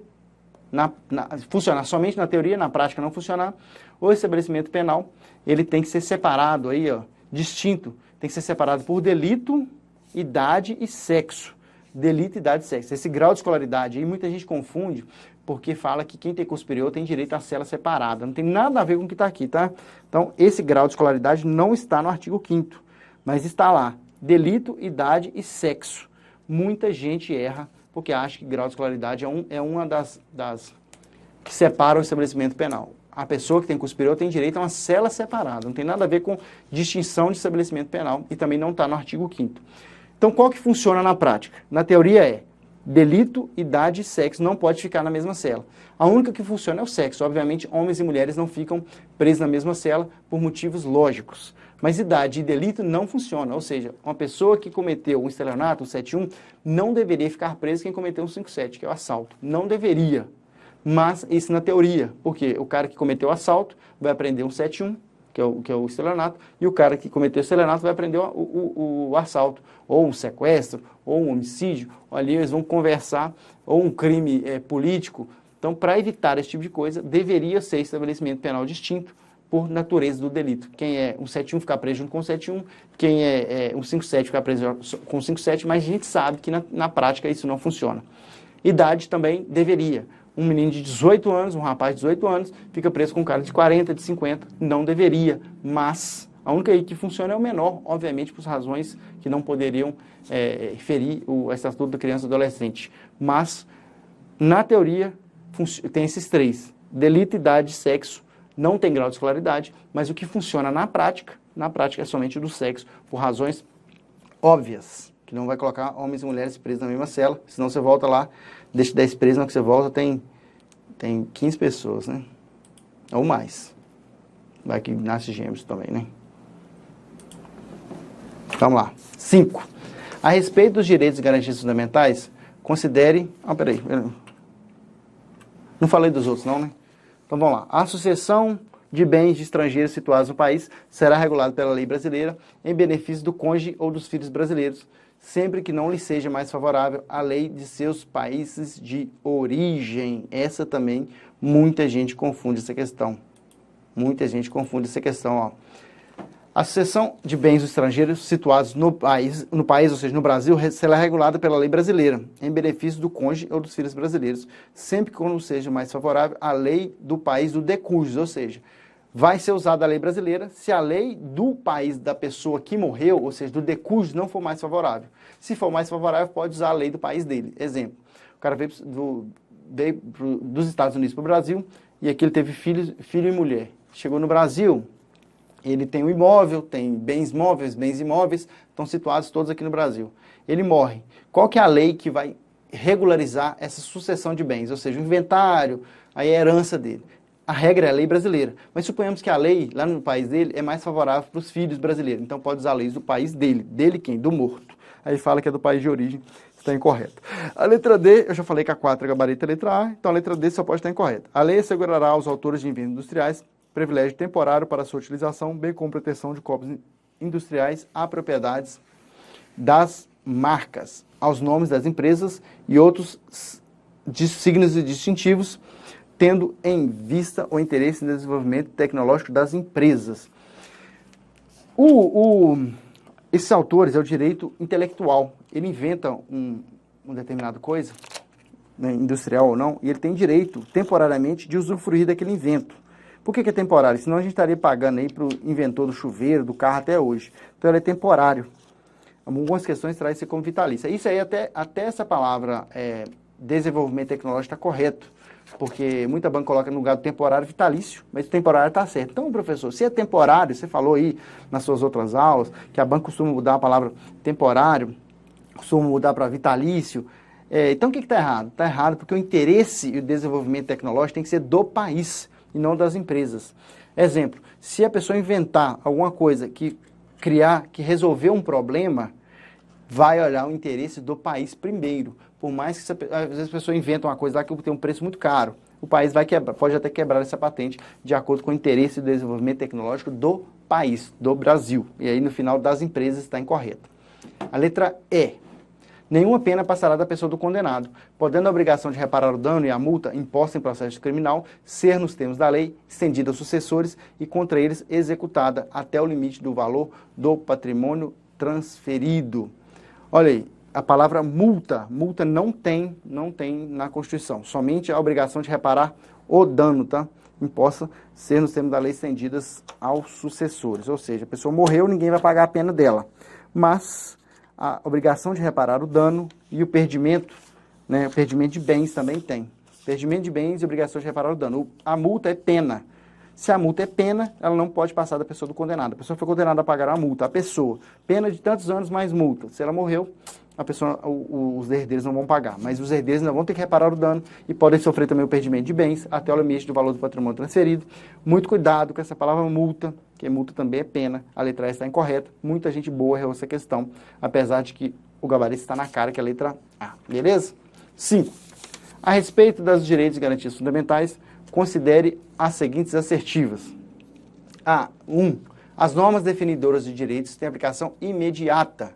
funcionar somente na teoria, na prática não funcionar, o estabelecimento penal, ele tem que ser separado aí, ó, distinto, tem que ser separado por delito, idade e sexo. Delito, idade e sexo. Esse grau de escolaridade aí, muita gente confunde, porque fala que quem tem curso superior tem direito à cela separada. Não tem nada a ver com o que está aqui, tá? Então, esse grau de escolaridade não está no artigo 5º, mas está lá, delito, idade e sexo. Muita gente erra porque acha que grau de escolaridade é uma das que separa o estabelecimento penal. A pessoa que tem curso superior tem direito a uma cela separada, não tem nada a ver com distinção de estabelecimento penal e também não está no artigo 5º. Então, qual que funciona na prática? Na teoria é delito, idade e sexo não pode ficar na mesma cela. A única que funciona é o sexo. Obviamente, homens e mulheres não ficam presos na mesma cela por motivos lógicos. Mas idade e delito não funciona. Ou seja, uma pessoa que cometeu um estelionato, um 71, não deveria ficar preso quem cometeu um 57, que é o assalto. Não deveria. Mas isso na teoria. Porque o cara que cometeu o assalto vai aprender um 71, que é o estelionato, e o cara que cometeu o estelionato vai aprender o assalto, ou um sequestro, ou um homicídio, ou ali eles vão conversar, ou um crime político. Então, para evitar esse tipo de coisa, deveria ser estabelecimento penal distinto por natureza do delito. Quem é um 71 ficar preso junto com o 71, quem é um 57 ficar preso com o 57, mas a gente sabe que na prática isso não funciona. Idade também deveria. Um menino de 18 anos, um rapaz de 18 anos, fica preso com um cara de 40, de 50, não deveria, mas a única aí que funciona é o menor, obviamente, por razões que não poderiam ferir o Estatuto da Criança e do Adolescente. Mas, na teoria, tem esses três, delito, idade, sexo, não tem grau de escolaridade, mas o que funciona na prática é somente o do sexo, por razões óbvias, que não vai colocar homens e mulheres presos na mesma cela, senão você volta lá, deixa 10 presos, na que você volta tem 15 pessoas, né? Ou mais. Vai que nasce gêmeos também, né? Vamos lá. 5. A respeito dos direitos e garantias fundamentais, considere... peraí. Não falei dos outros, não, né? Então, vamos lá. A sucessão de bens de estrangeiros situados no país será regulada pela lei brasileira em benefício do cônjuge ou dos filhos brasileiros, sempre que não lhe seja mais favorável a lei de seus países de origem. Essa também, muita gente confunde essa questão. Muita gente confunde essa questão, ó. A sucessão de bens estrangeiros situados no país, ou seja, no Brasil, será regulada pela lei brasileira, em benefício do cônjuge ou dos filhos brasileiros, sempre que não seja mais favorável a lei do país do decujus, ou seja, vai ser usada a lei brasileira se a lei do país da pessoa que morreu, ou seja, do decúbito, não for mais favorável. Se for mais favorável, pode usar a lei do país dele. Exemplo, o cara veio dos Estados Unidos para o Brasil e aqui ele teve filho e mulher. Chegou no Brasil, ele tem um imóvel, tem bens móveis, bens imóveis, estão situados todos aqui no Brasil. Ele morre. Qual que é a lei que vai regularizar essa sucessão de bens? Ou seja, o inventário, a herança dele. A regra é a lei brasileira, mas suponhamos que a lei, lá no país dele, é mais favorável para os filhos brasileiros. Então pode usar leis do país dele. Dele quem? Do morto. Aí fala que é do país de origem, está incorreto. A letra D, eu já falei que a 4 é gabarito a letra A, então a letra D só pode estar incorreta. A lei assegurará aos autores de inventos industriais privilégio temporário para sua utilização, bem como proteção de cópias industriais a propriedades das marcas, aos nomes das empresas e outros signos distintivos, tendo em vista o interesse no desenvolvimento tecnológico das empresas. Esses autores é o direito intelectual. Ele inventa uma determinada coisa, né, industrial ou não, e ele tem direito, temporariamente, de usufruir daquele invento. Por que é temporário? Senão a gente estaria pagando aí para o inventor do chuveiro, do carro até hoje. Então ele é temporário. Algumas questões trazem isso como vitalícia. Isso aí, até essa palavra desenvolvimento tecnológico está correto. Porque muita banca coloca no lugar do temporário vitalício, mas o temporário está certo. Então, professor, se é temporário, você falou aí nas suas outras aulas, que a banca costuma mudar a palavra temporário, costuma mudar para vitalício. Então, o que está errado? Está errado porque o interesse e o desenvolvimento tecnológico tem que ser do país e não das empresas. Exemplo, se a pessoa inventar alguma coisa que resolver um problema, vai olhar o interesse do país primeiro. Por mais que às vezes a pessoa inventa uma coisa lá que tem um preço muito caro, o país vai quebrar, pode até quebrar essa patente de acordo com o interesse do desenvolvimento tecnológico do país, do Brasil. E aí no final das empresas está incorreto. A letra E. Nenhuma pena passará da pessoa do condenado, podendo a obrigação de reparar o dano e a multa imposta em processo criminal ser, nos termos da lei, estendida aos sucessores e contra eles executada até o limite do valor do patrimônio transferido. Olha aí, a palavra multa não tem na Constituição, somente a obrigação de reparar o dano, tá? Imposta ser, nos termos da lei, estendidas aos sucessores, ou seja, a pessoa morreu, ninguém vai pagar a pena dela, mas a obrigação de reparar o dano e o perdimento, né, o perdimento de bens também tem. Perdimento de bens e obrigação de reparar o dano. A multa é pena. Se a multa é pena, ela não pode passar da pessoa do condenado. A pessoa foi condenada a pagar a multa. A pessoa, pena de tantos anos mais multa. Se ela morreu, a pessoa, os herdeiros não vão pagar. Mas os herdeiros ainda vão ter que reparar o dano e podem sofrer também o perdimento de bens até o limite do valor do patrimônio transferido. Muito cuidado com essa palavra multa, que multa também é pena. A letra S está incorreta. Muita gente boa errou essa questão, apesar de que o gabarito está na cara, que é a letra A. Beleza? 5. A respeito dos direitos e garantias fundamentais, considere as seguintes assertivas. A. 1. As normas definidoras de direitos têm aplicação imediata.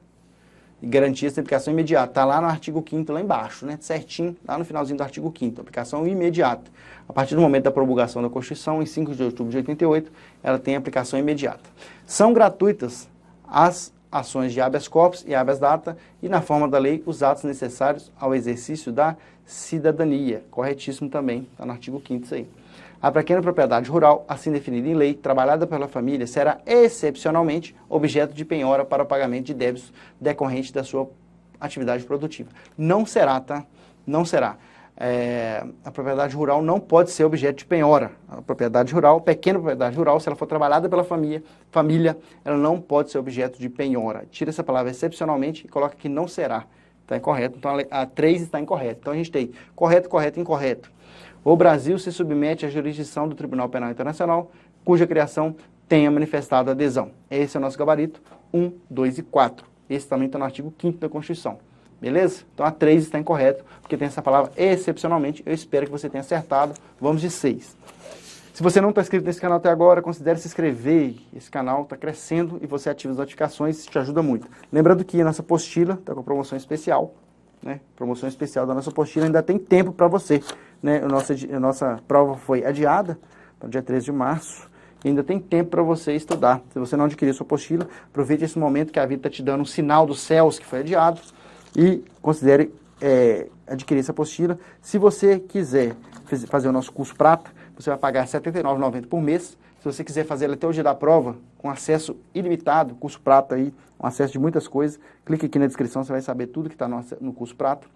E garantias têm aplicação imediata. Está lá no artigo 5º, lá embaixo, né? Certinho, lá no finalzinho do artigo 5º. Aplicação imediata. A partir do momento da promulgação da Constituição, em 5 de outubro de 88, ela tem aplicação imediata. São gratuitas as ações de habeas corpus e habeas data e, na forma da lei, os atos necessários ao exercício da cidadania. Corretíssimo também, está no artigo 5º isso aí. A pequena propriedade rural, assim definida em lei, trabalhada pela família, será excepcionalmente objeto de penhora para o pagamento de débitos decorrentes da sua atividade produtiva. Não será, tá? Não será. A propriedade rural não pode ser objeto de penhora. A propriedade rural, pequena propriedade rural, se ela for trabalhada pela família, ela não pode ser objeto de penhora. Tira essa palavra excepcionalmente e coloca que não será. Está incorreto. Então a 3 está incorreta. Então a gente tem correto, correto, incorreto. O Brasil se submete à jurisdição do Tribunal Penal Internacional, cuja criação tenha manifestado adesão. Esse é o nosso gabarito, 1, 2 e 4. Esse também está no artigo 5º da Constituição. Beleza? Então a 3 está incorreto, porque tem essa palavra excepcionalmente. Eu espero que você tenha acertado. Vamos de 6. Se você não está inscrito nesse canal até agora, considere se inscrever. Esse canal está crescendo e você ativa as notificações, isso te ajuda muito. Lembrando que a nossa apostila está com promoção especial. Né? Promoção especial da nossa apostila, ainda tem tempo para você. Né? A nossa prova foi adiada para o dia 13 de março. E ainda tem tempo para você estudar. Se você não adquirir sua apostila, aproveite esse momento que a vida está te dando um sinal dos céus que foi adiado e considere adquirir essa apostila. Se você quiser fazer o nosso curso prata, você vai pagar R$ 79,90 por mês. Se você quiser fazer ela até o dia da prova, com acesso ilimitado, curso Prata aí, um acesso de muitas coisas, clique aqui na descrição, você vai saber tudo que está no curso Prata.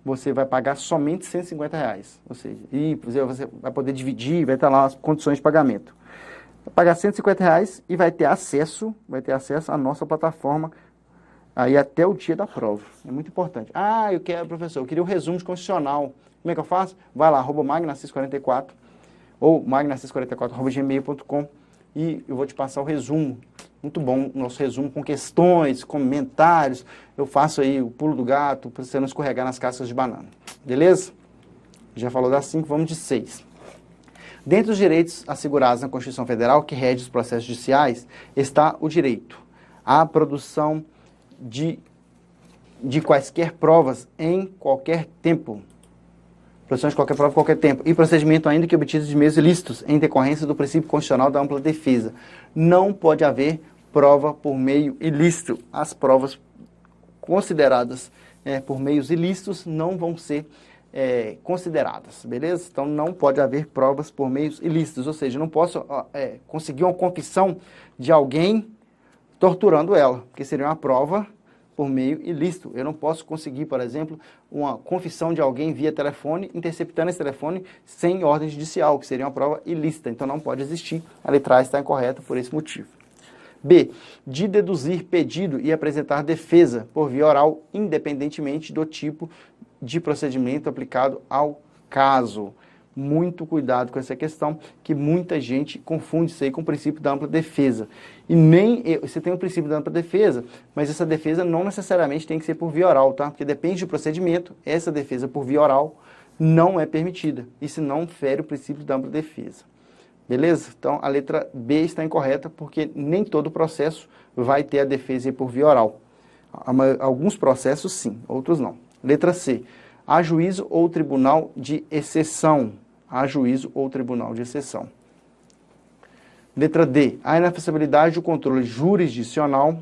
Você vai pagar somente R$150, ou seja, e você vai poder dividir, vai estar lá as condições de pagamento. Vai pagar R$150 e vai ter acesso à nossa plataforma aí até o dia da prova. É muito importante. Ah, professor, eu queria o resumo de constitucional. Como é que eu faço? Vai lá, @magnacis44 ou magnacis44@gmail.com e eu vou te passar o resumo. Muito bom o nosso resumo com questões, comentários. Eu faço aí o pulo do gato para você não escorregar nas cascas de banana. Beleza? Já falou das 5, vamos de 6. Dentre os direitos assegurados na Constituição Federal, que rege os processos judiciais, está o direito à produção de quaisquer provas em qualquer tempo. Produção de qualquer prova em qualquer tempo. E procedimento ainda que obtido de meios ilícitos, em decorrência do princípio constitucional da ampla defesa. Não pode haver prova por meio ilícito. As provas consideradas por meios ilícitos não vão ser consideradas, beleza? Então não pode haver provas por meios ilícitos, ou seja, eu não posso conseguir uma confissão de alguém torturando ela, porque seria uma prova por meio ilícito. Eu não posso conseguir, por exemplo, uma confissão de alguém via telefone, interceptando esse telefone sem ordem judicial, que seria uma prova ilícita, então não pode existir. A letra A está incorreta por esse motivo. B. De deduzir pedido e apresentar defesa por via oral, independentemente do tipo de procedimento aplicado ao caso. Muito cuidado com essa questão, que muita gente confunde isso aí com o princípio da ampla defesa. E você tem o princípio da ampla defesa, mas essa defesa não necessariamente tem que ser por via oral, tá? Porque depende do procedimento, essa defesa por via oral não é permitida. Isso não fere o princípio da ampla defesa. Beleza? Então, a letra B está incorreta, porque nem todo processo vai ter a defesa por via oral. Alguns processos sim, outros não. Letra C. Há juízo ou tribunal de exceção. Há juízo ou tribunal de exceção. Letra D. A inafastabilidade do controle jurisdicional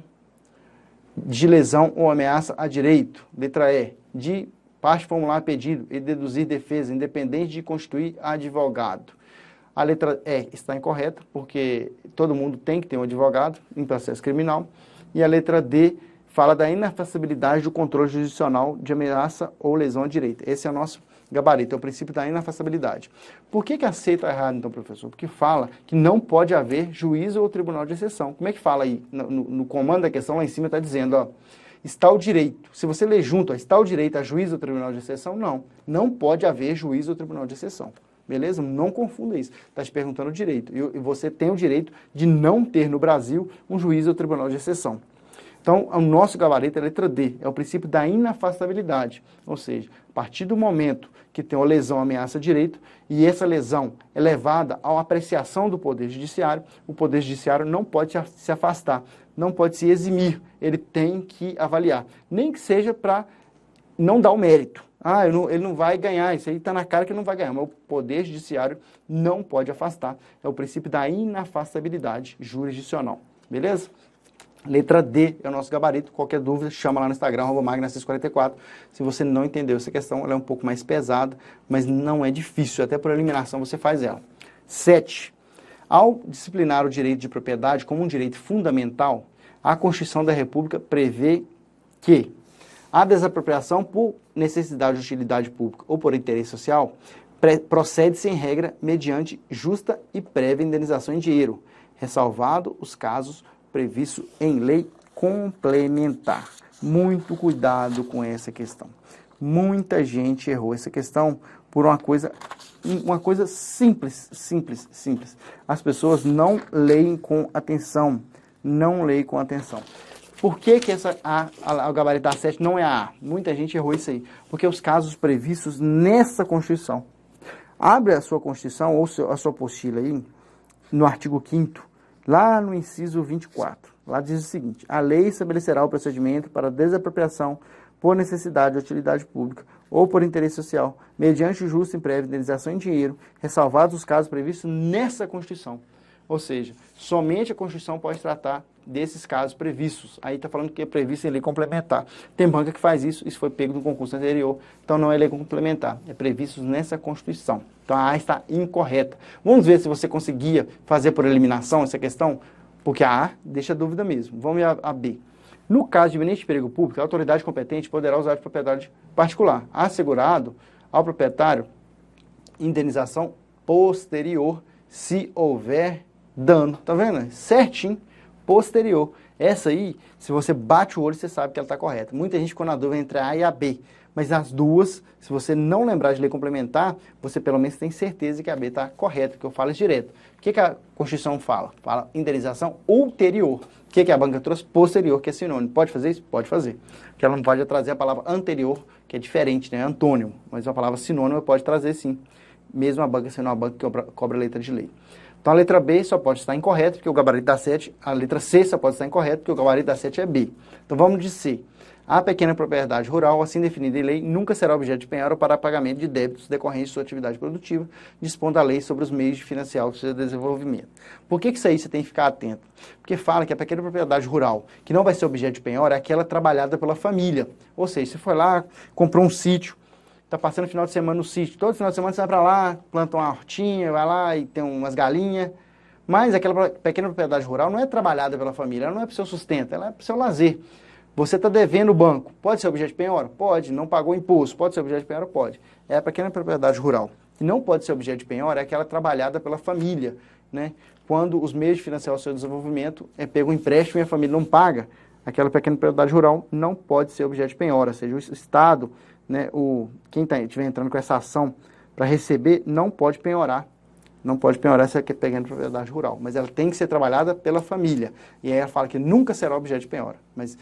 de lesão ou ameaça a direito. Letra E. De parte formular pedido e deduzir defesa, independente de constituir advogado. A letra E está incorreta, porque todo mundo tem que ter um advogado em processo criminal. E a letra D fala da inafastabilidade do controle jurisdicional de ameaça ou lesão à direito. Esse é o nosso gabarito, é o princípio da inafastabilidade. Por que a C está errada, então, professor? Porque fala que não pode haver juízo ou tribunal de exceção. Como é que fala aí? No comando da questão, lá em cima está dizendo, ó, está o direito. Se você ler junto, ó, está o direito a juízo ou tribunal de exceção? Não. Não pode haver juízo ou tribunal de exceção. Beleza? Não confunda isso. Está te perguntando o direito. E você tem o direito de não ter no Brasil um juízo ou tribunal de exceção. Então, o nosso gabarito é a letra D, é o princípio da inafastabilidade. Ou seja, a partir do momento que tem uma lesão ameaça direito e essa lesão é levada à apreciação do Poder Judiciário, o Poder Judiciário não pode se afastar, não pode se eximir, ele tem que avaliar. Nem que seja para não dar o mérito. Ah, ele não vai ganhar, isso aí está na cara que não vai ganhar, mas o Poder Judiciário não pode afastar. É o princípio da inafastabilidade jurisdicional. Beleza? Letra D é o nosso gabarito. Qualquer dúvida, chama lá no Instagram, @magnacis44. Se você não entendeu essa questão, ela é um pouco mais pesada, mas não é difícil. Até por eliminação você faz ela. 7. Ao disciplinar o direito de propriedade como um direito fundamental, a Constituição da República prevê que a desapropriação por necessidade de utilidade pública ou por interesse social procede-se em regra mediante justa e prévia indenização em dinheiro, ressalvado os casos previsto em lei complementar. Muito cuidado com essa questão. Muita gente errou essa questão por uma coisa simples. As pessoas não leem com atenção. Não leem com atenção. Por que o gabarito da 7 não é a A? Muita gente errou isso aí. Porque os casos previstos nessa Constituição. Abre a sua Constituição ou a sua apostila aí, no artigo 5º, lá no inciso 24, lá diz o seguinte: a lei estabelecerá o procedimento para desapropriação por necessidade de utilidade pública ou por interesse social, mediante justa e prévia indenização em dinheiro, ressalvados os casos previstos nessa Constituição. Ou seja, somente a Constituição pode tratar desses casos previstos. Aí está falando que é previsto em lei complementar. Tem banca que faz isso, isso foi pego no concurso anterior, então não é lei complementar, é previsto nessa Constituição. Então a A está incorreta. Vamos ver se você conseguia fazer por eliminação essa questão, porque a A deixa dúvida mesmo. Vamos ver a B. No caso de iminente perigo público, a autoridade competente poderá usar de propriedade particular, assegurado ao proprietário indenização posterior se houver dano. Tá vendo? Certinho, posterior. Essa aí, se você bate o olho, você sabe que ela está correta. Muita gente ficou na dúvida entre a A e a B. Mas as duas, se você não lembrar de lei complementar, você pelo menos tem certeza que a B está correta, porque eu falo isso direto. O que a Constituição fala? Fala indenização ulterior. O que a banca trouxe? Posterior, que é sinônimo. Pode fazer isso? Pode fazer. Porque ela não pode trazer a palavra anterior, que é diferente, né? Antônimo. Mas uma palavra sinônimo pode trazer sim. Mesmo a banca sendo uma banca que cobra letra de lei. Então a letra B só pode estar incorreta, porque o gabarito dá 7. A letra C só pode estar incorreta, porque o gabarito dá 7 é B. Então vamos de C. A pequena propriedade rural, assim definida em lei, nunca será objeto de penhora para pagamento de débitos decorrentes de sua atividade produtiva, dispondo a lei sobre os meios de financiar o seu desenvolvimento. Por que isso aí você tem que ficar atento? Porque fala que a pequena propriedade rural, que não vai ser objeto de penhora, é aquela trabalhada pela família. Ou seja, você foi lá, comprou um sítio, está passando o final de semana no sítio, todo final de semana você vai para lá, planta uma hortinha, vai lá e tem umas galinhas. Mas aquela pequena propriedade rural não é trabalhada pela família, ela não é para o seu sustento, ela é para o seu lazer. Você está devendo o banco, pode ser objeto de penhora? Pode. Não pagou imposto, pode ser objeto de penhora? Pode. É a pequena propriedade rural. E não pode ser objeto de penhora, é aquela trabalhada pela família, né? Quando os meios de financiar o seu desenvolvimento é pego um empréstimo e a família não paga, aquela pequena propriedade rural não pode ser objeto de penhora, ou seja, o Estado, né, quem estiver entrando com essa ação para receber, não pode penhorar. Não pode penhorar essa pequena propriedade rural, mas ela tem que ser trabalhada pela família. E aí ela fala que nunca será objeto de penhora, mas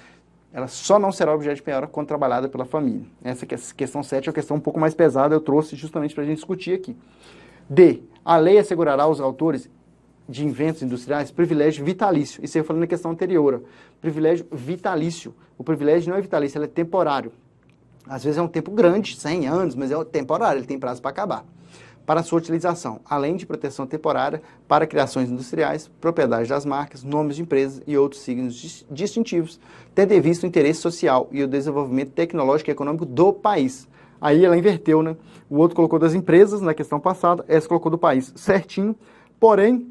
ela só não será objeto de penhora quando trabalhada pela família. Essa questão 7 é uma questão um pouco mais pesada, eu trouxe justamente para a gente discutir aqui. D. A lei assegurará aos autores de inventos industriais privilégio vitalício. Isso eu falei na questão anterior. Privilégio vitalício. O privilégio não é vitalício, ele é temporário. Às vezes é um tempo grande, 100 anos, mas é temporário, ele tem prazo para acabar. Para sua utilização, além de proteção temporária para criações industriais, propriedade das marcas, nomes de empresas e outros signos distintivos, tendo em vista o interesse social e o desenvolvimento tecnológico e econômico do país. Aí ela inverteu, né? O outro colocou das empresas na questão passada, essa colocou do país certinho, porém,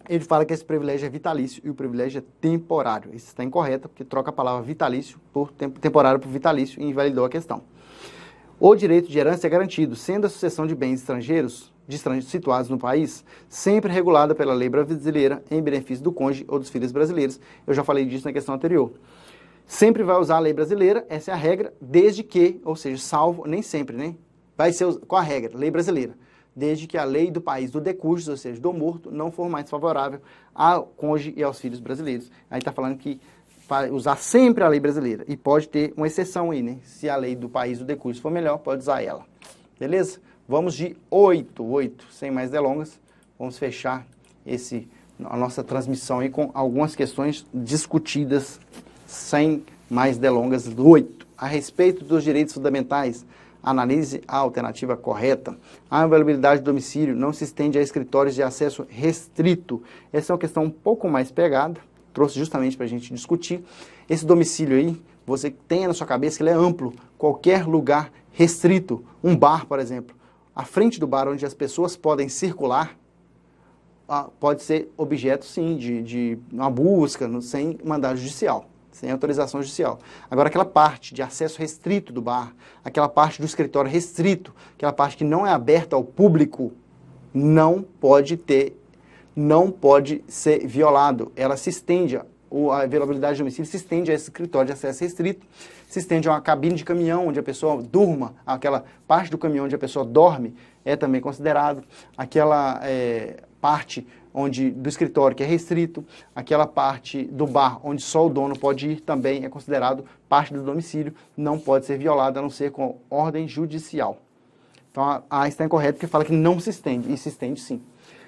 ele fala que esse privilégio é vitalício e o privilégio é temporário. Isso está incorreto, porque troca a palavra vitalício por temporário por vitalício e invalidou a questão. O direito de herança é garantido, sendo a sucessão de bens estrangeiros situados no país, sempre regulada pela lei brasileira em benefício do cônjuge ou dos filhos brasileiros. Eu já falei disso na questão anterior. Sempre vai usar a lei brasileira, essa é a regra, desde que, ou seja, salvo, nem sempre, né? Vai ser, qual a regra? Lei brasileira. Desde que a lei do país do decúgio, ou seja, do morto, não for mais favorável ao cônjuge e aos filhos brasileiros. Aí está falando que vai usar sempre a lei brasileira. E pode ter uma exceção aí, né? Se a lei do país do decúgio for melhor, pode usar ela. Beleza? Vamos de 8. Sem mais delongas, vamos fechar a nossa transmissão aí com algumas questões discutidas sem mais delongas. 8. A respeito dos direitos fundamentais, analise a alternativa correta. A inviolabilidade do domicílio não se estende a escritórios de acesso restrito. Essa é uma questão um pouco mais pegada. Trouxe justamente para a gente discutir. Esse domicílio aí, você tenha na sua cabeça que ele é amplo. Qualquer lugar restrito, um bar, por exemplo, à frente do bar onde as pessoas podem circular, pode ser objeto, sim, de uma busca sem mandado judicial, sem autorização judicial. Agora, aquela parte de acesso restrito do bar, aquela parte do escritório restrito, aquela parte que não é aberta ao público, não pode ser violado. Ela se estende, a violabilidade do domicílio se estende a esse escritório de acesso restrito, se estende a uma cabine de caminhão onde a pessoa durma, aquela parte do caminhão onde a pessoa dorme é também considerado, aquela parte do escritório que é restrito, aquela parte do bar onde só o dono pode ir também é considerado parte do domicílio, não pode ser violado a não ser com ordem judicial. Então a está incorreto porque fala que não se estende, e se estende sim.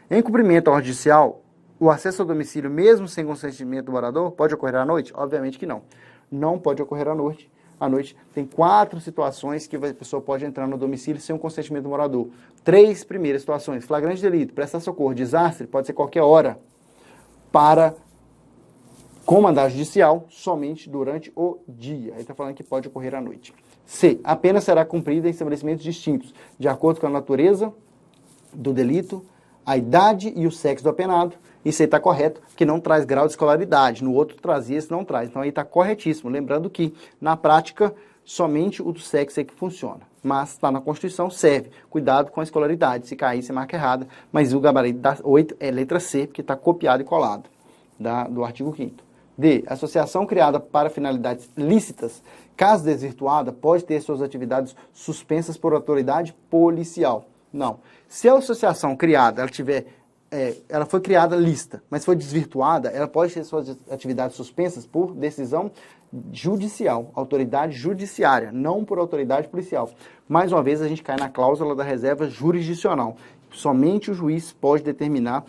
Em cumprimento à ordem judicial, o acesso ao domicílio, mesmo sem consentimento do morador, pode ocorrer à noite? Obviamente que não. Não pode ocorrer à noite. À noite tem 4 situações que a pessoa pode entrar no domicílio sem o consentimento do morador. 3 primeiras situações: flagrante delito, prestar socorro, desastre, pode ser qualquer hora, para com mandado judicial somente durante o dia. Aí está falando que pode ocorrer à noite. C. A pena será cumprida em estabelecimentos distintos, de acordo com a natureza do delito, a idade e o sexo do apenado. Isso aí está correto, que não traz grau de escolaridade. No outro trazia, esse não traz. Então aí está corretíssimo. Lembrando que, na prática, somente o do sexo é que funciona. Mas está na Constituição, serve. Cuidado com a escolaridade. Se cair, você marca errada. Mas o gabarito da 8 é letra C, porque está copiado e colado do artigo 5º. D. Associação criada para finalidades lícitas, caso desvirtuada, pode ter suas atividades suspensas por autoridade policial. Não. Se a associação criada, ela foi criada lícita, mas foi desvirtuada, ela pode ter suas atividades suspensas por decisão judicial, autoridade judiciária, não por autoridade policial. Mais uma vez, a gente cai na cláusula da reserva jurisdicional. Somente o juiz pode determinar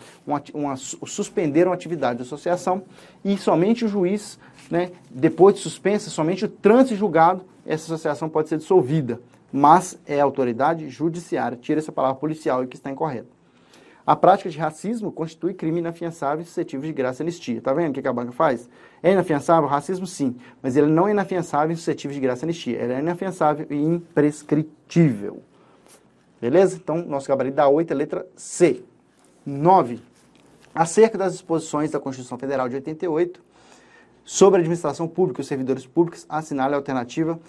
suspender uma atividade de associação e somente o juiz, né, depois de suspensa, somente o trânsito julgado, essa associação pode ser dissolvida. Mas é autoridade judiciária. Tira essa palavra policial que está incorreta. A prática de racismo constitui crime inafiançável e suscetível de graça e anistia. Tá vendo o que a banca faz? É inafiançável? O racismo, sim. Mas ele não é inafiançável e suscetível de graça e anistia. Ele é inafiançável e imprescritível. Beleza? Então, nosso gabarito da 8 é letra C. 9. Acerca das disposições da Constituição Federal de 88, sobre a administração pública e os servidores públicos, assinale a alternativa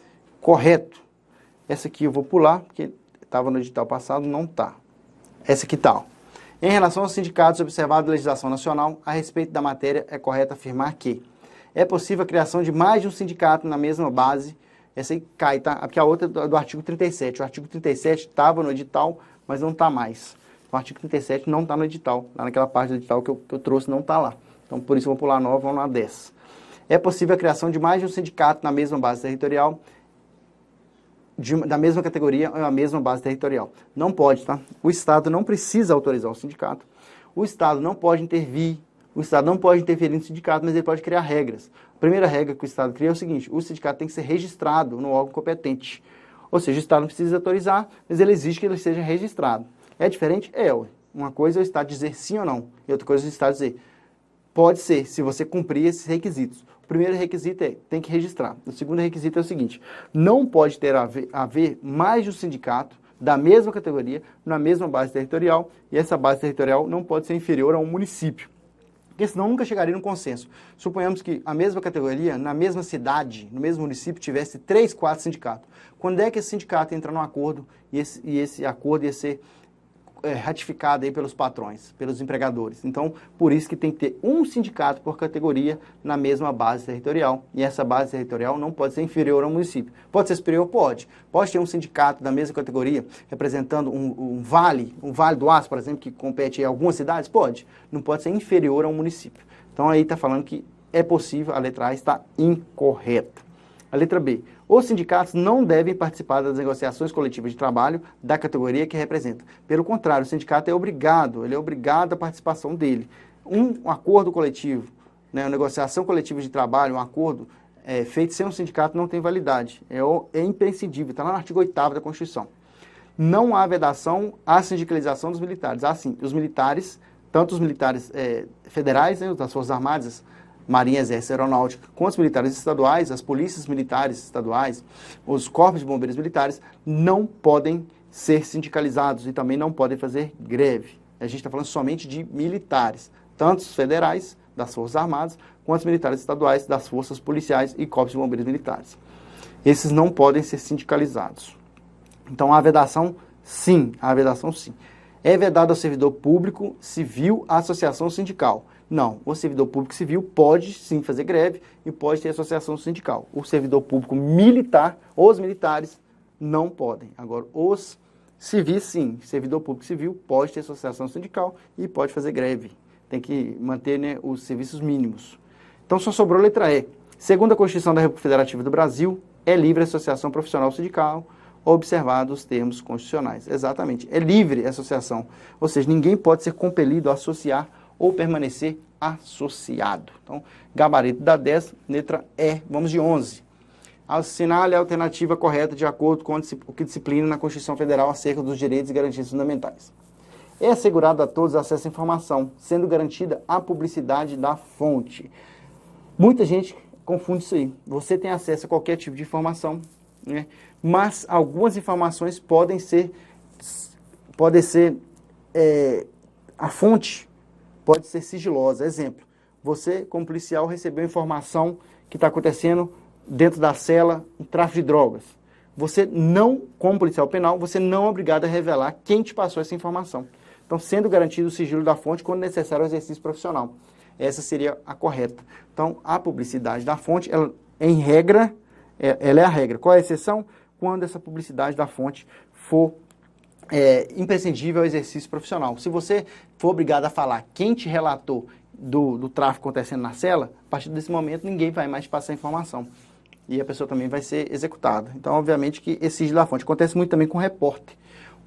correto. Essa aqui eu vou pular, porque estava no edital passado, não está. Essa aqui está. Em relação aos sindicatos, observado a legislação nacional, a respeito da matéria, é correto afirmar que é possível a criação de mais de um sindicato na mesma base. Essa aí cai, tá? Porque a outra é do artigo 37. O artigo 37 estava no edital, mas não está mais. O artigo 37 não está no edital. Lá naquela parte do edital que eu trouxe não está lá. Então, por isso, eu vou pular a 9, vamos lá 10. É possível a criação de mais de um sindicato na mesma base territorial, da mesma categoria ou a mesma base territorial. Não pode, tá? O Estado não precisa autorizar o sindicato. O Estado não pode intervir. O Estado não pode interferir no sindicato, mas ele pode criar regras. A primeira regra que o Estado cria é o seguinte: o sindicato tem que ser registrado no órgão competente. Ou seja, o Estado não precisa autorizar, mas ele exige que ele seja registrado. É diferente? É. Uma coisa é o Estado dizer sim ou não, e outra coisa é o Estado dizer pode ser, se você cumprir esses requisitos. O primeiro requisito é, tem que registrar. O segundo requisito é o seguinte: não pode haver mais de um sindicato da mesma categoria, na mesma base territorial, e essa base territorial não pode ser inferior a um município. Porque senão nunca chegaria num consenso. Suponhamos que a mesma categoria, na mesma cidade, no mesmo município, tivesse 3, 4 sindicatos. Quando é que esse sindicato entra num acordo e esse acordo ia ser ratificado aí pelos patrões, pelos empregadores? Então, por isso que tem que ter um sindicato por categoria na mesma base territorial. E essa base territorial não pode ser inferior ao município. Pode ser superior? Pode. Pode ter um sindicato da mesma categoria representando um vale do Aço, por exemplo, que compete em algumas cidades? Pode. Não pode ser inferior a um município. Então, aí está falando que é possível, a letra A está incorreta. A letra B. Os sindicatos não devem participar das negociações coletivas de trabalho da categoria que representa. Pelo contrário, o sindicato é obrigado à participação dele. Um acordo coletivo, né, uma negociação coletiva de trabalho, um acordo feito sem um sindicato não tem validade. É imprescindível, está lá no artigo 8º da Constituição. Não há vedação à sindicalização dos militares. Assim, os militares, tanto os militares federais, né, das Forças Armadas, Marinha, Exército, Aeronáutica, com os militares estaduais, as polícias militares estaduais, os corpos de bombeiros militares, não podem ser sindicalizados e também não podem fazer greve. A gente está falando somente de militares, tanto os federais, das Forças Armadas, quanto os militares estaduais, das forças policiais e corpos de bombeiros militares. Esses não podem ser sindicalizados. Então, a vedação, sim. A vedação, sim. É vedado ao servidor público civil a associação sindical. Não, o servidor público civil pode sim fazer greve e pode ter associação sindical. O servidor público militar, os militares, não podem. Agora, os civis, sim. Servidor público civil pode ter associação sindical e pode fazer greve. Tem que manter, né, os serviços mínimos. Então, só sobrou a letra E. Segundo a Constituição da República Federativa do Brasil, é livre a associação profissional sindical, observados os termos constitucionais. Exatamente. É livre a associação. Ou seja, ninguém pode ser compelido a associar ou permanecer associado. Então, gabarito da 10, letra E. Vamos de 11. Assinale a alternativa correta de acordo com o que disciplina na Constituição Federal acerca dos direitos e garantias fundamentais. É assegurado a todos acesso à informação, sendo garantida a publicidade da fonte. Muita gente confunde isso aí. Você tem acesso a qualquer tipo de informação, né? Mas algumas informações podem ser a fonte pode ser sigilosa. Exemplo, você, como policial, recebeu informação que está acontecendo dentro da cela um tráfico de drogas. Você não, como policial penal, você não é obrigado a revelar quem te passou essa informação. Então, sendo garantido o sigilo da fonte quando necessário o exercício profissional. Essa seria a correta. Então, a publicidade da fonte, ela, em regra, ela é a regra. Qual é a exceção? Quando essa publicidade da fonte for imprescindível ao exercício profissional. Se você for obrigado a falar quem te relatou do tráfico acontecendo na cela, a partir desse momento ninguém vai mais te passar informação. E a pessoa também vai ser executada. Então, obviamente que esse sigilo da fonte acontece muito também com o repórter.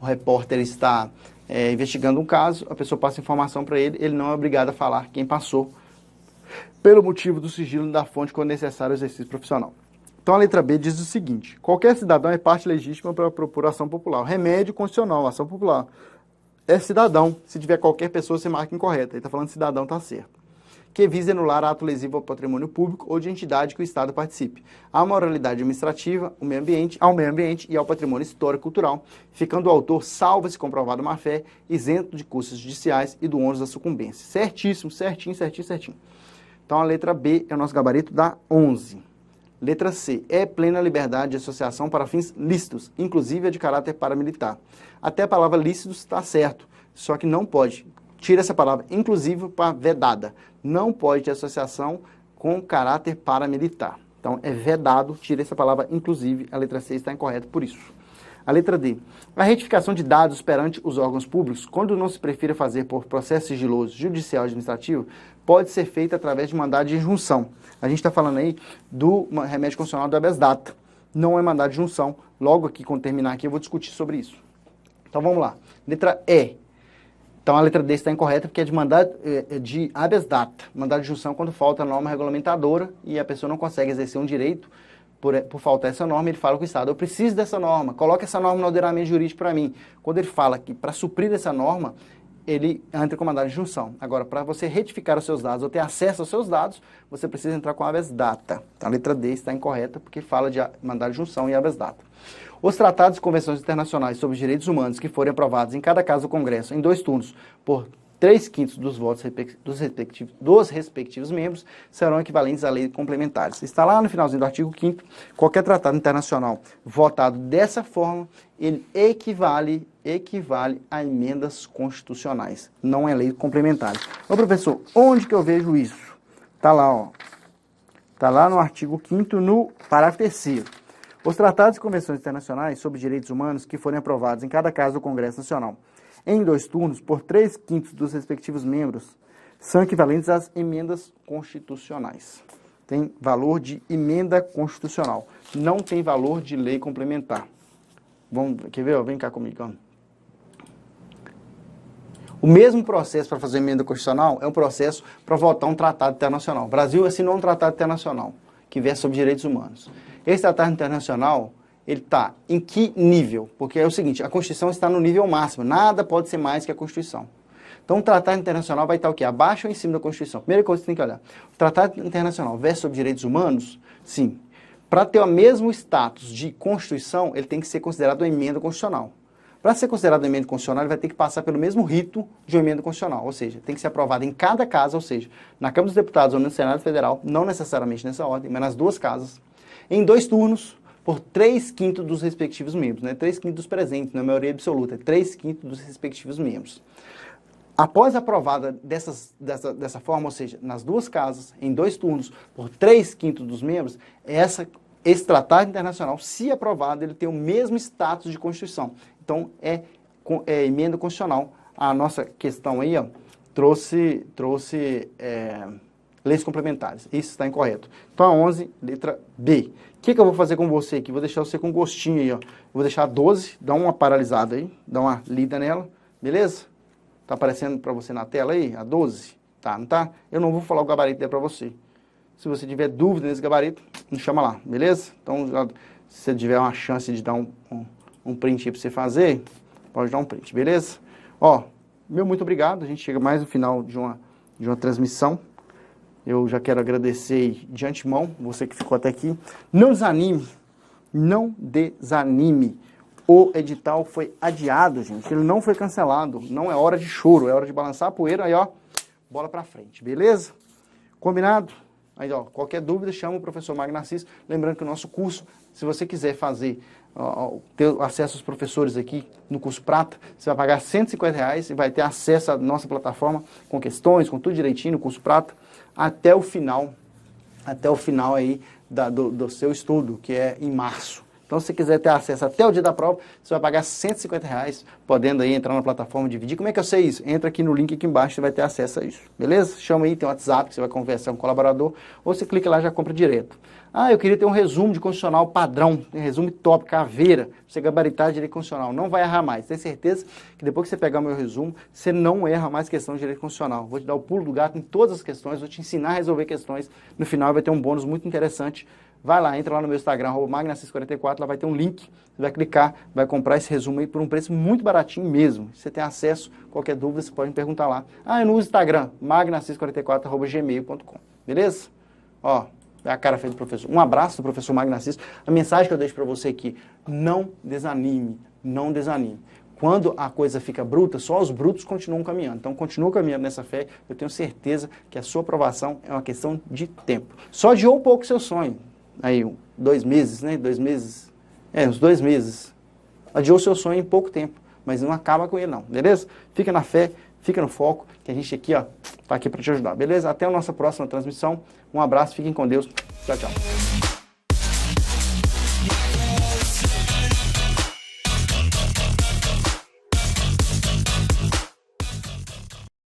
O repórter está investigando um caso, a pessoa passa informação para ele, ele não é obrigado a falar quem passou, pelo motivo do sigilo da fonte quando necessário o exercício profissional. Então, a letra B diz o seguinte: qualquer cidadão é parte legítima para propor ação popular. Remédio constitucional, ação popular. É cidadão. Se tiver qualquer pessoa, você marca incorreta. Ele está falando cidadão, está certo. Que vise anular ato lesivo ao patrimônio público ou de entidade que o Estado participe. À moralidade administrativa, ao meio ambiente e ao patrimônio histórico-cultural, ficando o autor, salvo se comprovado má-fé, isento de custos judiciais e do ônus da sucumbência. Certíssimo, certinho, certinho, certinho. Então, a letra B é o nosso gabarito da 11. Letra C. É plena liberdade de associação para fins lícitos, inclusive a de caráter paramilitar. Até a palavra lícitos está certo, só que não pode. Tira essa palavra, inclusive, para vedada. Não pode ter associação com caráter paramilitar. Então, é vedado, tira essa palavra, inclusive. A letra C está incorreta por isso. A letra D. A retificação de dados perante os órgãos públicos, quando não se prefira fazer por processo sigiloso, judicial ou administrativo, pode ser feita através de mandado de injunção. A gente está falando aí do remédio constitucional do habeas data. Não é mandado de injunção. Logo aqui, quando terminar aqui, eu vou discutir sobre isso. Então, vamos lá. Letra E. Então, a letra D está incorreta porque é de mandado de habeas data. Mandado de injunção quando falta a norma regulamentadora e a pessoa não consegue exercer um direito por faltar essa norma, ele fala com o Estado: eu preciso dessa norma, coloque essa norma no ordenamento jurídico para mim. Quando ele fala que para suprir essa norma, ele entra com mandado de injunção. Agora, para você retificar os seus dados ou ter acesso aos seus dados, você precisa entrar com habeas data. Então, a letra D está incorreta porque fala de mandado de injunção e habeas data. Os tratados e convenções internacionais sobre direitos humanos que forem aprovados em cada caso do Congresso em 2 turnos por 3/5 dos votos dos respectivos membros serão equivalentes à lei complementares. Está lá no finalzinho do artigo 5º, qualquer tratado internacional votado dessa forma, ele equivale a emendas constitucionais, não é lei complementar. Ô professor, onde que eu vejo isso? Está lá, ó. Está lá no artigo 5º, no parágrafo 3º. Os tratados e convenções internacionais sobre direitos humanos que forem aprovados em cada caso do Congresso Nacional em 2 turnos, por 3/5 dos respectivos membros, são equivalentes às emendas constitucionais. Tem valor de emenda constitucional, não tem valor de lei complementar. Quer ver? Vem cá comigo. Ó. O mesmo processo para fazer emenda constitucional é um processo para votar um tratado internacional. O Brasil assinou um tratado internacional que versa sobre direitos humanos. Esse tratado internacional, ele está em que nível? Porque é o seguinte, a Constituição está no nível máximo, nada pode ser mais que a Constituição. Então, o Tratado Internacional vai estar o quê? Abaixo ou em cima da Constituição? Primeira coisa que você tem que olhar. O Tratado Internacional versa sobre direitos humanos, sim. Para ter o mesmo status de Constituição, ele tem que ser considerado uma emenda constitucional. Para ser considerado uma emenda constitucional, ele vai ter que passar pelo mesmo rito de uma emenda constitucional, ou seja, tem que ser aprovado em cada casa, ou seja, na Câmara dos Deputados ou no Senado Federal, não necessariamente nessa ordem, mas nas 2 casas, em 2 turnos, por 3/5 dos respectivos membros, né? 3/5 dos presentes, não é maioria absoluta, é 3/5 dos respectivos membros. Após aprovada dessa forma, ou seja, nas 2 casas, em 2 turnos, por 3/5 dos membros, esse tratado internacional, se aprovado, ele tem o mesmo status de Constituição. Então, é emenda constitucional. A nossa questão aí, ó, trouxe leis complementares. Isso está incorreto. Então, a 11, letra B. O que eu vou fazer com você aqui? Vou deixar você com gostinho aí, ó. Vou deixar a 12, dá uma paralisada aí, dá uma lida nela, beleza? Tá aparecendo para você na tela aí, a 12? Tá, não tá? Eu não vou falar o gabarito dela para você. Se você tiver dúvida nesse gabarito, me chama lá, beleza? Então, se você tiver uma chance de dar um print aí para você fazer, pode dar um print, beleza? Ó, muito obrigado. A gente chega mais no final de uma transmissão. Eu já quero agradecer de antemão, você que ficou até aqui. Não desanime, não desanime. O edital foi adiado, gente. Ele não foi cancelado. Não é hora de choro, é hora de balançar a poeira. Aí, ó, bola pra frente, beleza? Combinado? Aí, ó, qualquer dúvida, chama o professor Magno Assis. Lembrando que o nosso curso, se você quiser fazer, ter acesso aos professores aqui no curso Prata, você vai pagar R$150 e vai ter acesso à nossa plataforma com questões, com tudo direitinho no curso Prata, até o final aí do seu estudo, que é em março. Então, se você quiser ter acesso até o dia da prova, você vai pagar R$150, podendo aí entrar na plataforma e dividir. Como é que eu sei isso? Entra aqui no link aqui embaixo, você vai ter acesso a isso, beleza? Chama aí, tem um WhatsApp, que você vai conversar com o colaborador, ou você clica lá e já compra direto. Ah, eu queria ter um resumo de constitucional padrão, um resumo top, caveira, pra você gabaritar de direito constitucional. Não vai errar mais. Tem certeza que depois que você pegar o meu resumo, você não erra mais questão de direito constitucional. Vou te dar o pulo do gato em todas as questões, vou te ensinar a resolver questões. No final vai ter um bônus muito interessante. Vai lá, entra lá no meu Instagram, @magnoassis44, lá vai ter um link, você vai clicar, vai comprar esse resumo aí por um preço muito baratinho mesmo. Você tem acesso, qualquer dúvida você pode me perguntar lá. Ah, eu não uso Instagram, magnoassis44@gmail.com, beleza? Ó, é a cara feita do professor. Um abraço do professor Magno Assis. A mensagem que eu deixo para você aqui, não desanime, não desanime. Quando a coisa fica bruta, só os brutos continuam caminhando. Então, continua caminhando nessa fé. Eu tenho certeza que a sua aprovação é uma questão de tempo. Só adiou um pouco o seu sonho. Aí, 2 meses, né? 2 meses. Uns 2 meses. Adiou o seu sonho em pouco tempo. Mas não acaba com ele, não. Beleza? Fica na fé, fica no foco, que a gente aqui, ó, tá aqui para te ajudar. Beleza? Até a nossa próxima transmissão. Um abraço, fiquem com Deus. Tchau, tchau.